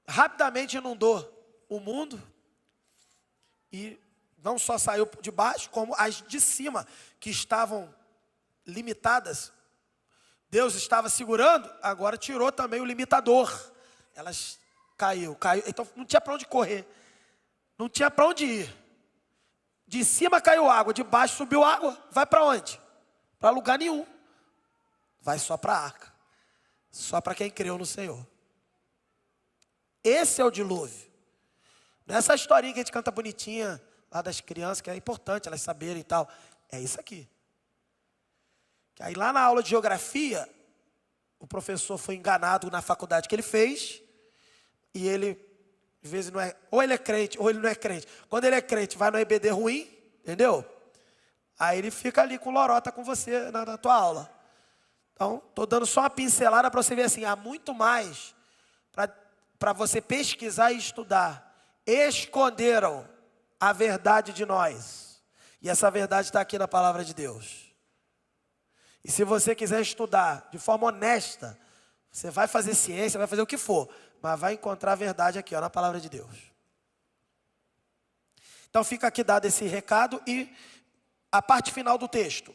rapidamente inundou o mundo, e não só saiu de baixo, como as de cima, que estavam limitadas, Deus estava segurando, agora tirou também o limitador. Elas caiu. Então não tinha para onde correr. Não tinha para onde ir. De cima caiu água, de baixo subiu água. Vai para onde? Para lugar nenhum. Vai só para a arca. Só para quem creu no Senhor. Esse é o dilúvio. Nessa historinha que a gente canta bonitinha, lá das crianças, que é importante elas saberem e tal. É isso aqui. Que aí lá na aula de geografia, o professor foi enganado na faculdade que ele fez. E ele, às vezes, não é, ou ele é crente, ou ele não é crente. Quando ele é crente, vai no EBD ruim, entendeu? Aí ele fica ali com lorota com você na tua aula. Então, estou dando só uma pincelada para você ver assim, há muito mais para você pesquisar e estudar. Esconderam a verdade de nós. E essa verdade está aqui na palavra de Deus. E se você quiser estudar de forma honesta, você vai fazer ciência, vai fazer o que for, mas vai encontrar a verdade aqui, ó, na palavra de Deus. Então fica aqui dado esse recado e a parte final do texto.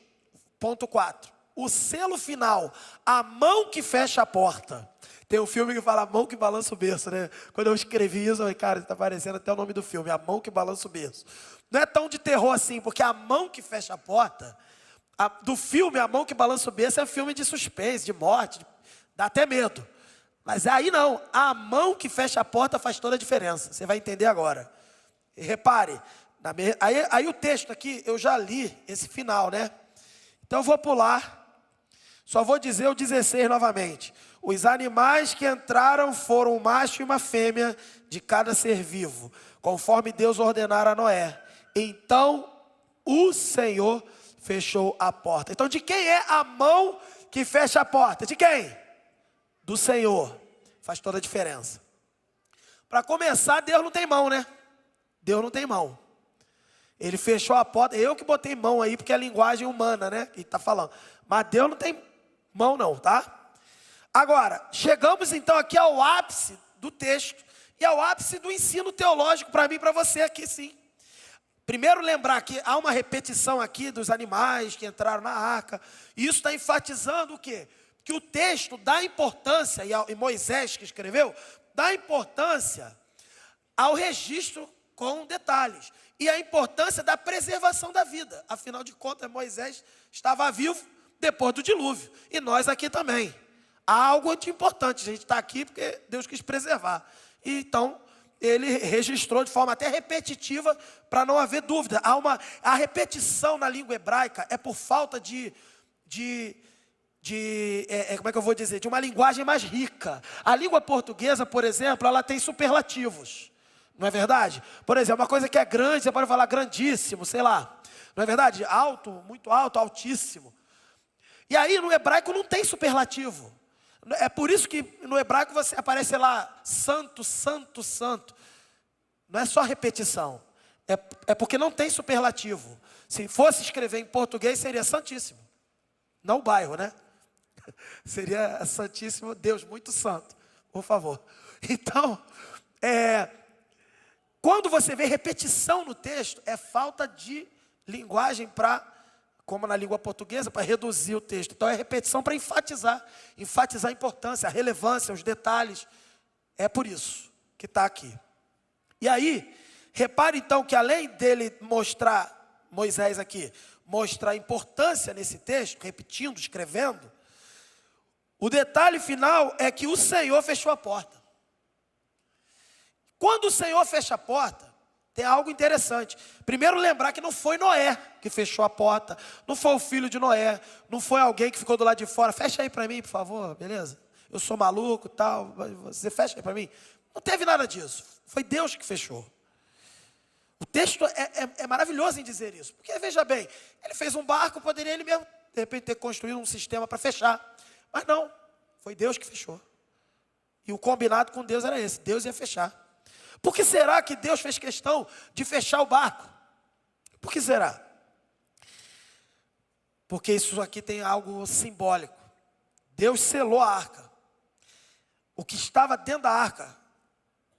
Ponto 4. O selo final, a mão que fecha a porta. Tem um filme que fala a mão que balança o berço, né? Quando eu escrevi isso, eu falei, cara, está aparecendo até o nome do filme, a mão que balança o berço. Não é tão de terror assim, porque a mão que fecha a porta, do filme A Mão que Balança o Berço é filme de suspense, de morte, dá até medo. Mas aí não, a mão que fecha a porta faz toda a diferença. Você vai entender agora. E repare, aí o texto aqui, eu já li esse final, né? Então eu vou pular, só vou dizer o 16 novamente. Os animais que entraram foram um macho e uma fêmea de cada ser vivo, conforme Deus ordenara a Noé. Então o Senhor fechou a porta. Então de quem é a mão que fecha a porta? De quem? Do Senhor. Faz toda a diferença. Para começar, Deus não tem mão, né? Deus não tem mão. Ele fechou a porta. Eu que botei mão aí, porque é a linguagem humana, né? Que está falando. Mas Deus não tem mão não, tá? Agora, chegamos então aqui ao ápice do texto. E ao ápice do ensino teológico para mim e para você aqui, sim. Primeiro lembrar que há uma repetição aqui dos animais que entraram na arca. E isso está enfatizando o quê? Que o texto dá importância, e Moisés que escreveu, dá importância ao registro com detalhes. E a importância da preservação da vida. Afinal de contas, Moisés estava vivo depois do dilúvio. E nós aqui também. Há algo de importante. A gente está aqui porque Deus quis preservar. E então, ele registrou de forma até repetitiva para não haver dúvida. A repetição na língua hebraica é por falta como é que eu vou dizer? De uma linguagem mais rica. A língua portuguesa, por exemplo, ela tem superlativos. Não é verdade? Por exemplo, uma coisa que é grande, você pode falar grandíssimo, sei lá. Não é verdade? Alto, muito alto, altíssimo. E aí no hebraico não tem superlativo. É por isso que no hebraico você aparece lá, santo, santo, santo. Não é só repetição. É porque não tem superlativo. Se fosse escrever em português, seria santíssimo. Não o bairro, né? Seria santíssimo, Deus muito santo, por favor. Então, quando você vê repetição no texto, é falta de linguagem para, como na língua portuguesa, para reduzir o texto. Então é repetição para enfatizar a importância, a relevância, os detalhes. É por isso que está aqui. E aí, repare então que além dele mostrar, Moisés aqui, mostrar a importância nesse texto, repetindo, escrevendo, o detalhe final é que o Senhor fechou a porta. Quando o Senhor fecha a porta, tem algo interessante. Primeiro lembrar que não foi Noé que fechou a porta, não foi o filho de Noé, não foi alguém que ficou do lado de fora. Fecha aí para mim, por favor, beleza? Eu sou maluco e tal, você fecha aí para mim. Não teve nada disso, foi Deus que fechou. O texto é maravilhoso em dizer isso, porque veja bem, ele fez um barco, poderia ele mesmo, de repente, ter construído um sistema para fechar. Mas não, foi Deus que fechou. E o combinado com Deus era esse, Deus ia fechar. Por que será que Deus fez questão de fechar o barco? Por que será? Porque isso aqui tem algo simbólico. Deus selou a arca. O que estava dentro da arca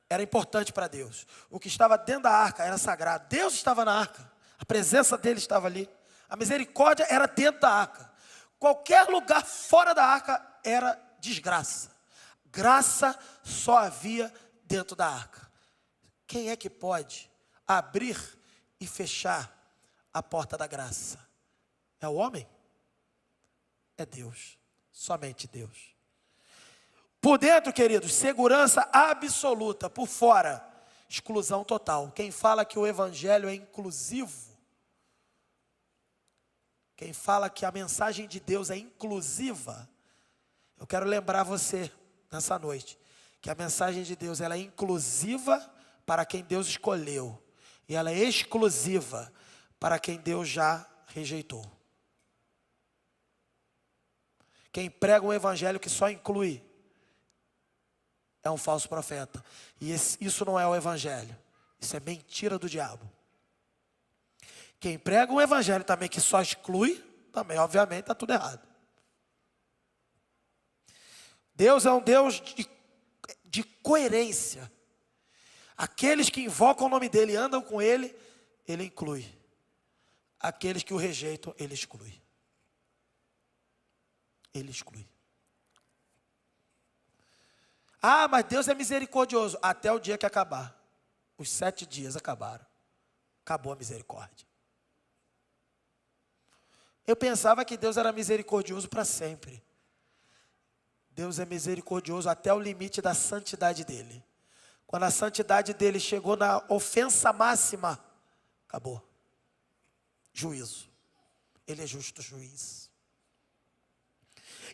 era importante para Deus. O que estava dentro da arca era sagrado. Deus estava na arca. A presença dele estava ali. A misericórdia era dentro da arca. Qualquer lugar fora da arca era desgraça. Graça só havia dentro da arca. Quem é que pode abrir e fechar a porta da graça? É o homem? É Deus. Somente Deus. Por dentro, queridos, segurança absoluta. Por fora, exclusão total. Quem fala que o evangelho é inclusivo, quem fala que a mensagem de Deus é inclusiva, eu quero lembrar você nessa noite que a mensagem de Deus ela é inclusiva para quem Deus escolheu, e ela é exclusiva para quem Deus já rejeitou. Quem prega um evangelho que só inclui é um falso profeta, e isso não é o evangelho, isso é mentira do diabo. Quem prega um evangelho também que só exclui, também obviamente está tudo errado. Deus é um Deus de coerência. Aqueles que invocam o nome dele e andam com ele, ele inclui. Aqueles que o rejeitam, ele exclui. Ele exclui. Ah, mas Deus é misericordioso. Até o dia que acabar. Os 7 dias acabaram. Acabou a misericórdia. Eu pensava que Deus era misericordioso para sempre. Deus é misericordioso até o limite da santidade dele. Quando a santidade dele chegou na ofensa máxima, acabou. Juízo. Ele é justo juiz.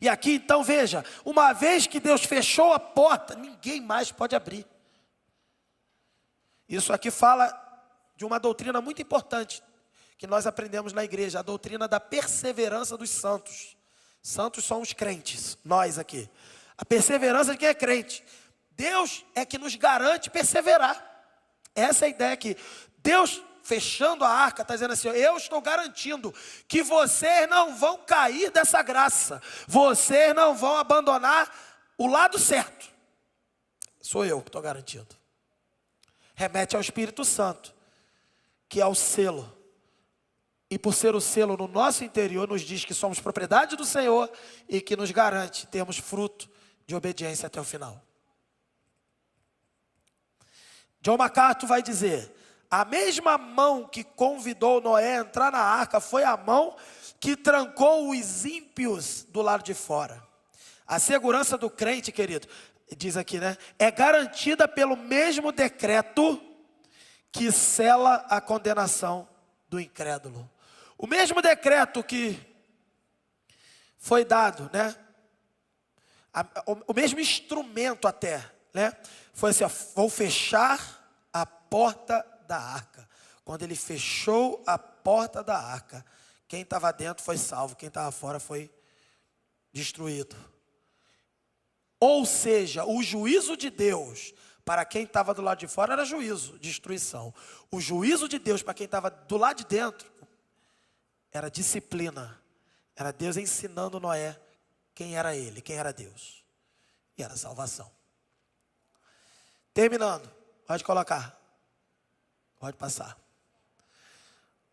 E aqui então veja, uma vez que Deus fechou a porta, ninguém mais pode abrir. Isso aqui fala de uma doutrina muito importante que nós aprendemos na igreja, a doutrina da perseverança dos santos. Santos são os crentes, nós aqui. A perseverança de quem é crente. Deus é que nos garante perseverar. Essa é a ideia aqui. Deus, fechando a arca, está dizendo assim, eu estou garantindo que vocês não vão cair dessa graça. Vocês não vão abandonar o lado certo. Sou eu que estou garantindo. Remete ao Espírito Santo, que é o selo. E por ser o selo no nosso interior, nos diz que somos propriedade do Senhor e que nos garante termos fruto de obediência até o final. John MacArthur vai dizer, a mesma mão que convidou Noé a entrar na arca foi a mão que trancou os ímpios do lado de fora. A segurança do crente, querido, diz aqui, né? É garantida pelo mesmo decreto que sela a condenação do incrédulo. O mesmo decreto que foi dado, né? O mesmo instrumento até, né? Foi assim, ó, vou fechar a porta da arca. quando ele fechou a porta da arca, quem estava dentro foi salvo, quem estava fora foi destruído. Ou seja, o juízo de Deus para quem estava do lado de fora era juízo, destruição. O juízo de Deus para quem estava do lado de dentro era disciplina. Era Deus ensinando Noé quem era ele, quem era Deus. E era salvação. Terminando, pode colocar. Pode passar.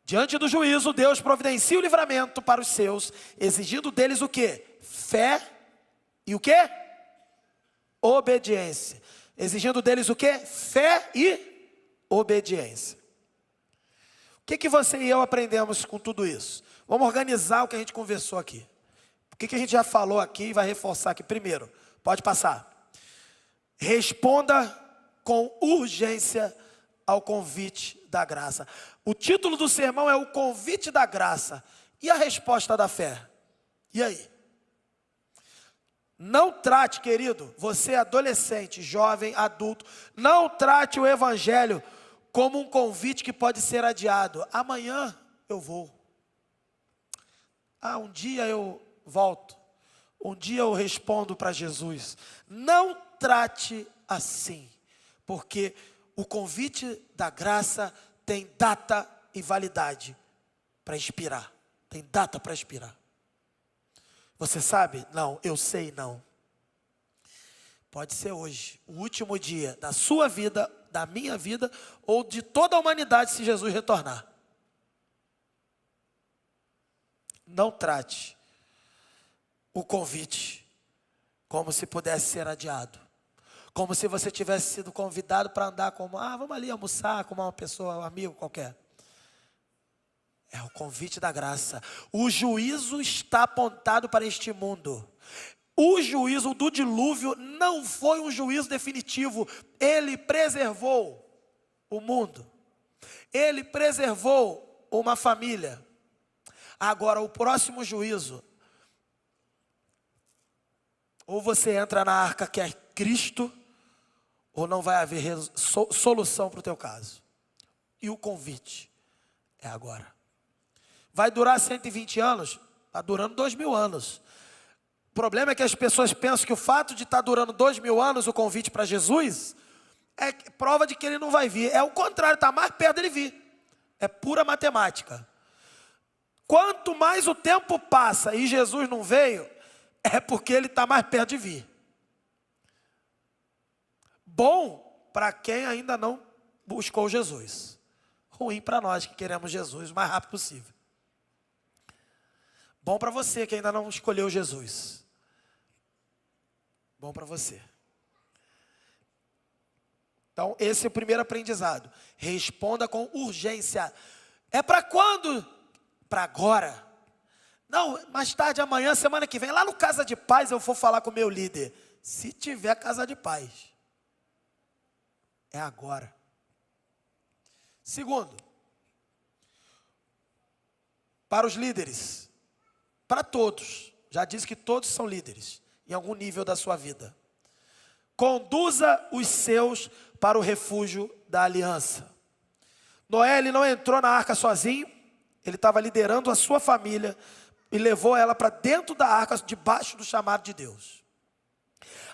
Diante do juízo, Deus providencia o livramento para os seus, exigindo deles o quê? Fé e o quê? Obediência. Exigindo deles o quê? Fé e obediência. O que você e eu aprendemos com tudo isso? Vamos organizar o que a gente conversou aqui. O que a gente já falou aqui e vai reforçar aqui. Primeiro, pode passar. Responda com urgência ao convite da graça. O título do sermão é o convite da graça. E a resposta da fé? E aí? Não trate, querido, você adolescente, jovem, adulto, não trate o evangelho como um convite que pode ser adiado. Amanhã eu vou. Um dia eu volto. Um dia eu respondo para Jesus. Não trate assim, porque o convite da graça tem data e validade para expirar. Tem data para expirar. Você sabe? Não, eu sei não. Pode ser hoje, o último dia da sua vida, da minha vida, ou de toda a humanidade se Jesus retornar. Não trate o convite como se pudesse ser adiado. Como se você tivesse sido convidado para andar como, vamos ali almoçar com uma pessoa, um amigo qualquer. É o convite da graça. O juízo está apontado para este mundo. O juízo do dilúvio não foi um juízo definitivo. Ele preservou o mundo. Ele preservou uma família. Agora, o próximo juízo, ou você entra na arca que é Cristo, ou não vai haver solução para o teu caso. E o convite é agora. Vai durar 120 anos? Está durando 2000 anos. O problema é que as pessoas pensam que o fato de estar durando 2000 anos o convite para Jesus é prova de que ele não vai vir. É o contrário, está mais perto dele vir. É pura matemática. Quanto mais o tempo passa e Jesus não veio, é porque ele está mais perto de vir. Bom para quem ainda não buscou Jesus. Ruim para nós que queremos Jesus o mais rápido possível. Bom para você que ainda não escolheu Jesus. Bom para você. Então, esse é o primeiro aprendizado. Responda com urgência. É para quando? Para agora. Não, mais tarde, amanhã, semana que vem, lá no Casa de Paz, eu vou falar com o meu líder. Se tiver Casa de Paz. É agora. Segundo, para os líderes. Para todos, já disse que todos são líderes, em algum nível da sua vida. Conduza os seus para o refúgio da aliança. Noé, ele não entrou na arca sozinho, ele estava liderando a sua família e levou ela para dentro da arca, debaixo do chamado de Deus.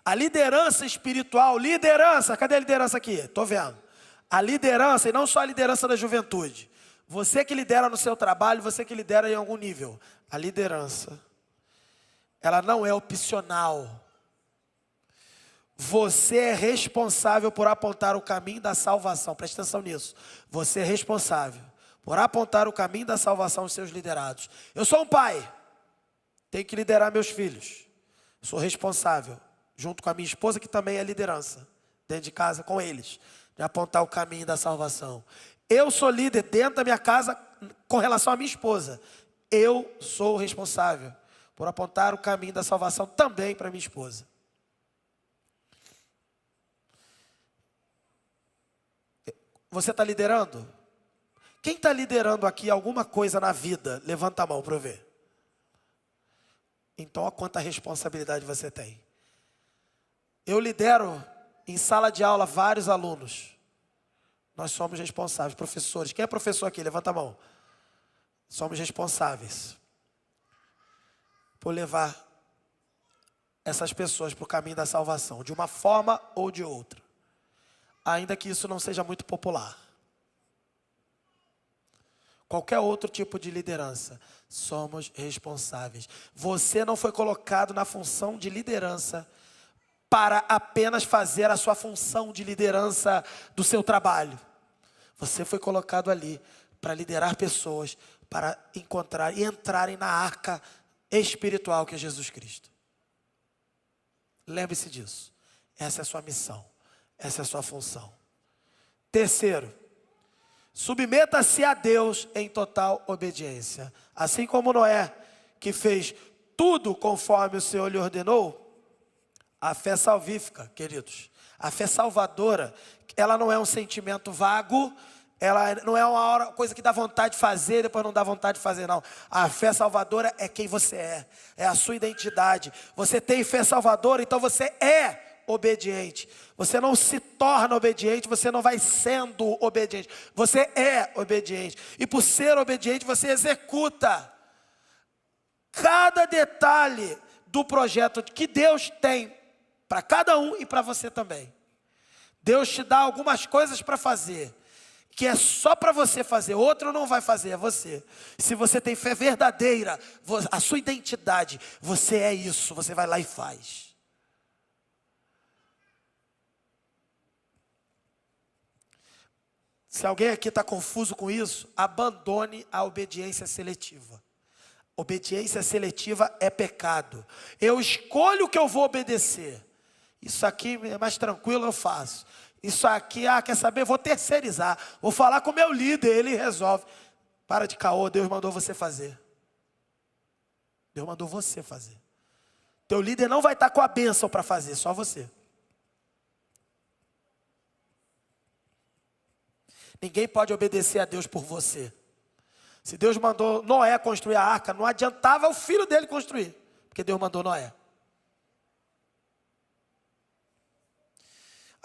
A liderança espiritual, cadê a liderança aqui? Estou vendo. A liderança, e não só a liderança da juventude. Você que lidera no seu trabalho, você que lidera em algum nível. A liderança, ela não é opcional. Você é responsável por apontar o caminho da salvação. Presta atenção nisso. Você é responsável por apontar o caminho da salvação aos seus liderados. Eu sou um pai. Tenho que liderar meus filhos. Sou responsável, junto com a minha esposa, que também é liderança, dentro de casa com eles, de apontar o caminho da salvação. Eu sou líder dentro da minha casa com relação à minha esposa. Eu sou responsável por apontar o caminho da salvação também para minha esposa. Você está liderando? Quem está liderando aqui alguma coisa na vida? Levanta a mão para eu ver. Então, olha quanta responsabilidade você tem. Eu lidero em sala de aula vários alunos. Nós somos responsáveis, professores. Quem é professor aqui? Levanta a mão. Somos responsáveis por levar essas pessoas para o caminho da salvação, de uma forma ou de outra. Ainda que isso não seja muito popular. Qualquer outro tipo de liderança, somos responsáveis. Você não foi colocado na função de liderança para apenas fazer a sua função de liderança do seu trabalho. Você foi colocado ali para liderar pessoas, para encontrar e entrarem na arca espiritual que é Jesus Cristo. Lembre-se disso. Essa é a sua missão. Essa é a sua função. Terceiro, submeta-se a Deus em total obediência. Assim como Noé, que fez tudo conforme o Senhor lhe ordenou, a fé salvífica, queridos, a fé salvadora, ela não é um sentimento vago, ela não é uma coisa que dá vontade de fazer e depois não dá vontade de fazer, não. A fé salvadora é quem você é a sua identidade. Você tem fé salvadora, então você é obediente. Você não se torna obediente, você não vai sendo obediente. Você é obediente. E por ser obediente, você executa cada detalhe do projeto que Deus tem para cada um e para você também. Deus te dá algumas coisas para fazer, que é só para você fazer, outro não vai fazer, é você. Se você tem fé verdadeira, a sua identidade, você é isso, você vai lá e faz. Se alguém aqui está confuso com isso, abandone a obediência seletiva. Obediência seletiva é pecado. Eu escolho o que eu vou obedecer. Isso aqui é mais tranquilo, eu faço. Isso aqui, quer saber? Vou terceirizar. Vou falar com o meu líder, ele resolve. Para de caô, Deus mandou você fazer. Deus mandou você fazer. Teu líder não vai estar com a bênção para fazer, só você. Ninguém pode obedecer a Deus por você. Se Deus mandou Noé construir a arca, não adiantava o filho dele construir, porque Deus mandou Noé.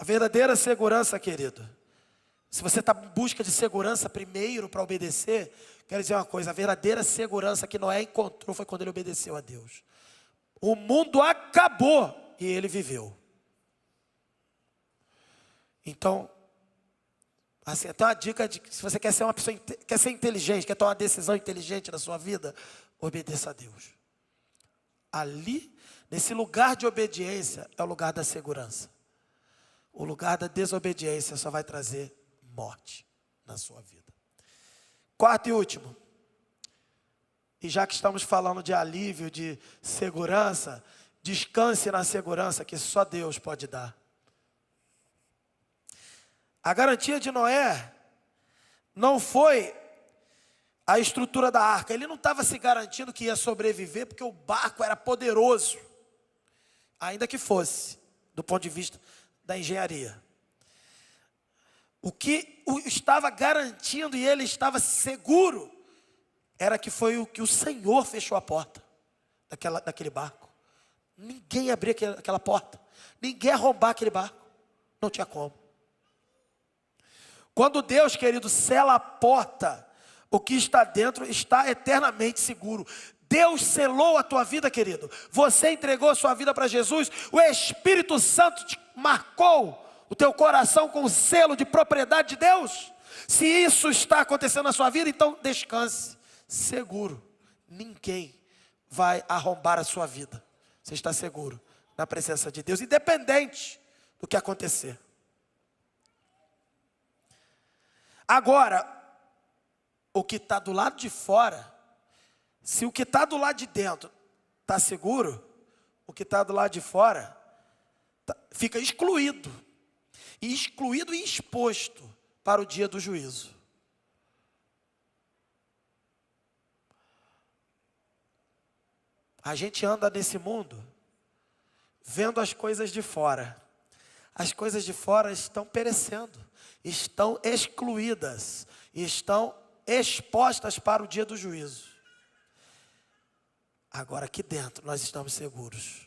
A verdadeira segurança, querido, se você está em busca de segurança primeiro para obedecer, quero dizer uma coisa, a verdadeira segurança que Noé encontrou foi quando ele obedeceu a Deus. O mundo acabou e ele viveu. Então, assim, até uma dica de que se você quer ser uma pessoa, quer ser inteligente, quer tomar uma decisão inteligente na sua vida, obedeça a Deus. Ali, nesse lugar de obediência, é o lugar da segurança. O lugar da desobediência só vai trazer morte na sua vida. Quarto e último. E já que estamos falando de alívio, de segurança, descanse na segurança que só Deus pode dar. A garantia de Noé não foi a estrutura da arca. Ele não estava se garantindo que ia sobreviver porque o barco era poderoso. Ainda que fosse, do ponto de vista da engenharia. O que estava garantindo e ele estava seguro era que foi o que o Senhor fechou a porta daquele barco. Ninguém abria aquela porta. Ninguém ia roubar aquele barco. Não tinha como. Quando Deus, querido, sela a porta, o que está dentro está eternamente seguro. Deus selou a tua vida, querido. Você entregou a sua vida para Jesus. O Espírito Santo te marcou o teu coração com o selo de propriedade de Deus. Se isso está acontecendo na sua vida, então descanse, seguro. Ninguém vai arrombar a sua vida. Você está seguro na presença de Deus, independente do que acontecer. Agora, o que está do lado de fora, se o que está do lado de dentro está seguro, o que está do lado de fora fica excluído. E excluído e exposto para o dia do juízo. A gente anda nesse mundo vendo as coisas de fora. As coisas de fora estão perecendo, estão excluídas, estão expostas para o dia do juízo. Agora aqui dentro nós estamos seguros.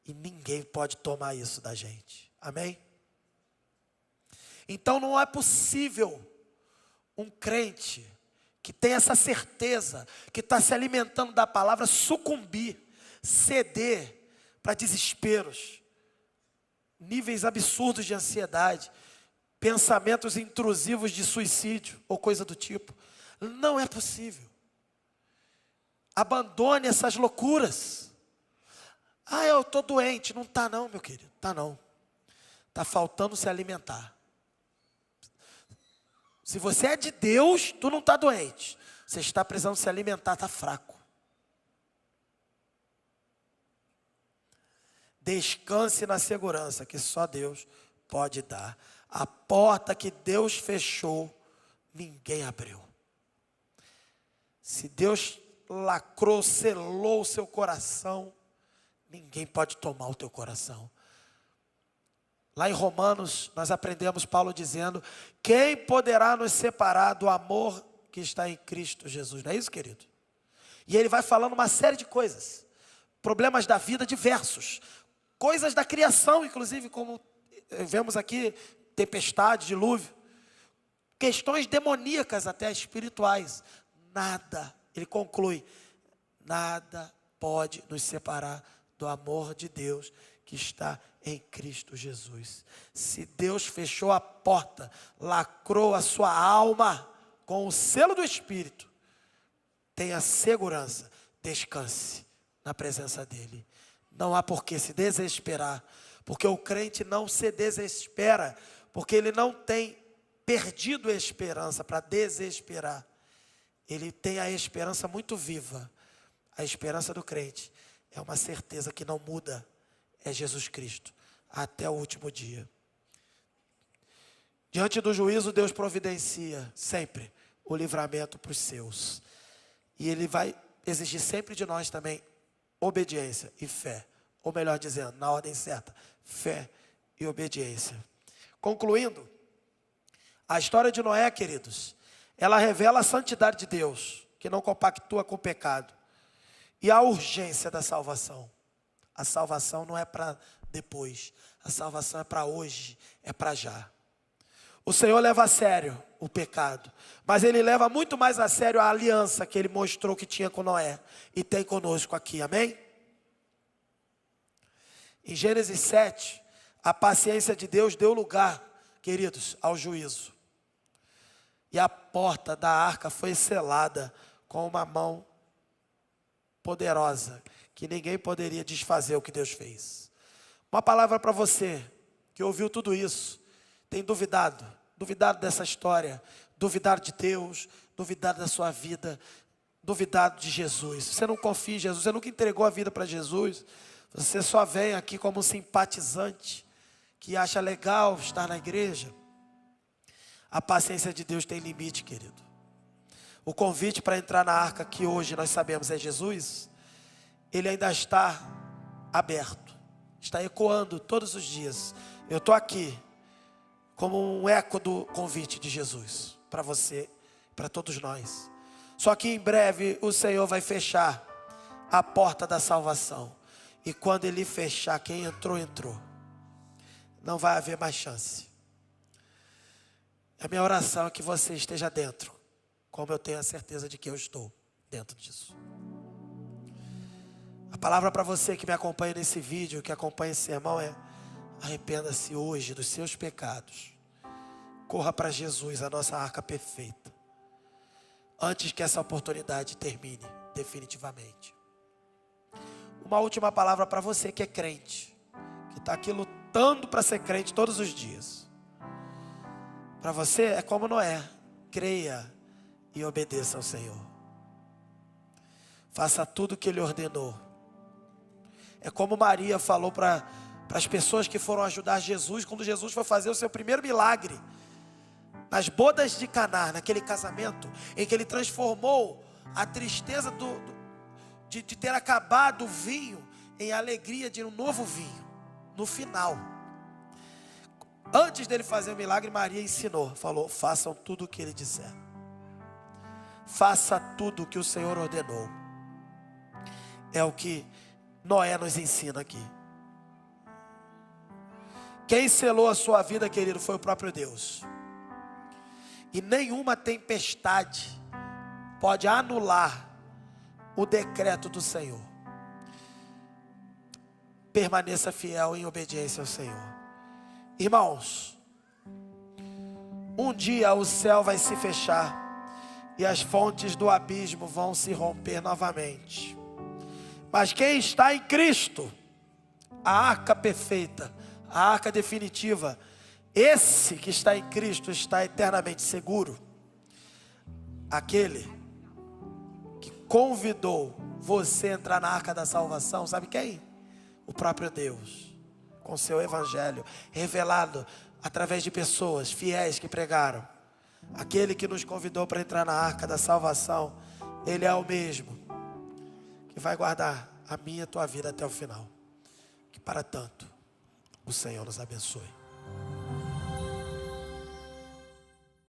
E ninguém pode tomar isso da gente. Amém? Então não é possível um crente que tem essa certeza, que está se alimentando da palavra, sucumbir, ceder para desesperos, níveis absurdos de ansiedade, pensamentos intrusivos de suicídio ou coisa do tipo. Não é possível. Abandone essas loucuras. Ah, eu estou doente. Não está não, meu querido. Está não. Está faltando se alimentar. Se você é de Deus, tu não está doente. Você está precisando se alimentar, está fraco. Descanse na segurança que só Deus pode dar. A porta que Deus fechou, ninguém abriu. Se Deus lacrou, selou o seu coração, ninguém pode tomar o teu coração. Lá em Romanos, nós aprendemos Paulo dizendo: quem poderá nos separar do amor que está em Cristo Jesus? Não é isso, querido? E ele vai falando uma série de coisas. Problemas da vida diversos. Coisas da criação, inclusive, como vemos aqui, tempestade, dilúvio. Questões demoníacas até espirituais. Nada, ele conclui, nada pode nos separar do amor de Deus que está em Cristo Jesus. Se Deus fechou a porta, lacrou a sua alma com o selo do Espírito, tenha segurança, descanse na presença dEle. Não há por que se desesperar, porque o crente não se desespera, porque ele não tem perdido a esperança para desesperar. Ele tem a esperança muito viva. A esperança do crente é uma certeza que não muda, é Jesus Cristo, até o último dia. Diante do juízo, Deus providencia sempre o livramento para os seus. E Ele vai exigir sempre de nós também obediência e fé. Ou melhor dizendo, na ordem certa, fé e obediência. Concluindo, a história de Noé, queridos, ela revela a santidade de Deus, que não compactua com o pecado. E a urgência da salvação. A salvação não é para depois. A salvação é para hoje, é para já. O Senhor leva a sério o pecado, mas Ele leva muito mais a sério a aliança que Ele mostrou que tinha com Noé e tem conosco aqui, amém? Em Gênesis 7, a paciência de Deus deu lugar, queridos, ao juízo. E a porta da arca foi selada com uma mão poderosa, que ninguém poderia desfazer o que Deus fez. Uma palavra para você, que ouviu tudo isso, tem duvidado dessa história, duvidado de Deus, duvidado da sua vida, duvidado de Jesus. Você não confia em Jesus, você nunca entregou a vida para Jesus, você só vem aqui como um simpatizante, que acha legal estar na igreja. A paciência de Deus tem limite, querido. O convite para entrar na arca, que hoje nós sabemos é Jesus, ele ainda está aberto, está ecoando todos os dias. Eu estou aqui como um eco do convite de Jesus para você, para todos nós. Só que em breve o Senhor vai fechar a porta da salvação. E quando Ele fechar, quem entrou, entrou. Não vai haver mais chance. A minha oração é que você esteja dentro, como eu tenho a certeza de que eu estou dentro disso. A palavra para você que me acompanha nesse vídeo, que acompanha esse sermão é: arrependa-se hoje dos seus pecados. Corra para Jesus, a nossa arca perfeita, antes que essa oportunidade termine definitivamente. Uma última palavra para você que é crente, que está aqui lutando para ser crente todos os dias. Para você é como Noé: creia e obedeça ao Senhor. Faça tudo o que Ele ordenou. É como Maria falou para as pessoas que foram ajudar Jesus, quando Jesus foi fazer o seu primeiro milagre, nas bodas de Caná, naquele casamento, em que Ele transformou a tristeza de ter acabado o vinho em alegria de um novo vinho, no final. Antes dele fazer o milagre, Maria ensinou, falou: façam tudo o que Ele disser. Faça tudo o que o Senhor ordenou. É o que Noé nos ensina aqui. Quem selou a sua vida, querido, foi o próprio Deus. E nenhuma tempestade pode anular o decreto do Senhor. Permaneça fiel em obediência ao Senhor. Irmãos, um dia o céu vai se fechar e as fontes do abismo vão se romper novamente. Mas quem está em Cristo, a arca perfeita, a arca definitiva, esse que está em Cristo está eternamente seguro. Aquele que convidou você a entrar na arca da salvação, sabe quem? O próprio Deus, com seu evangelho revelado através de pessoas fiéis que pregaram. Aquele que nos convidou para entrar na arca da salvação, Ele é o mesmo que vai guardar a minha e a tua vida até o final. Que para tanto o Senhor nos abençoe.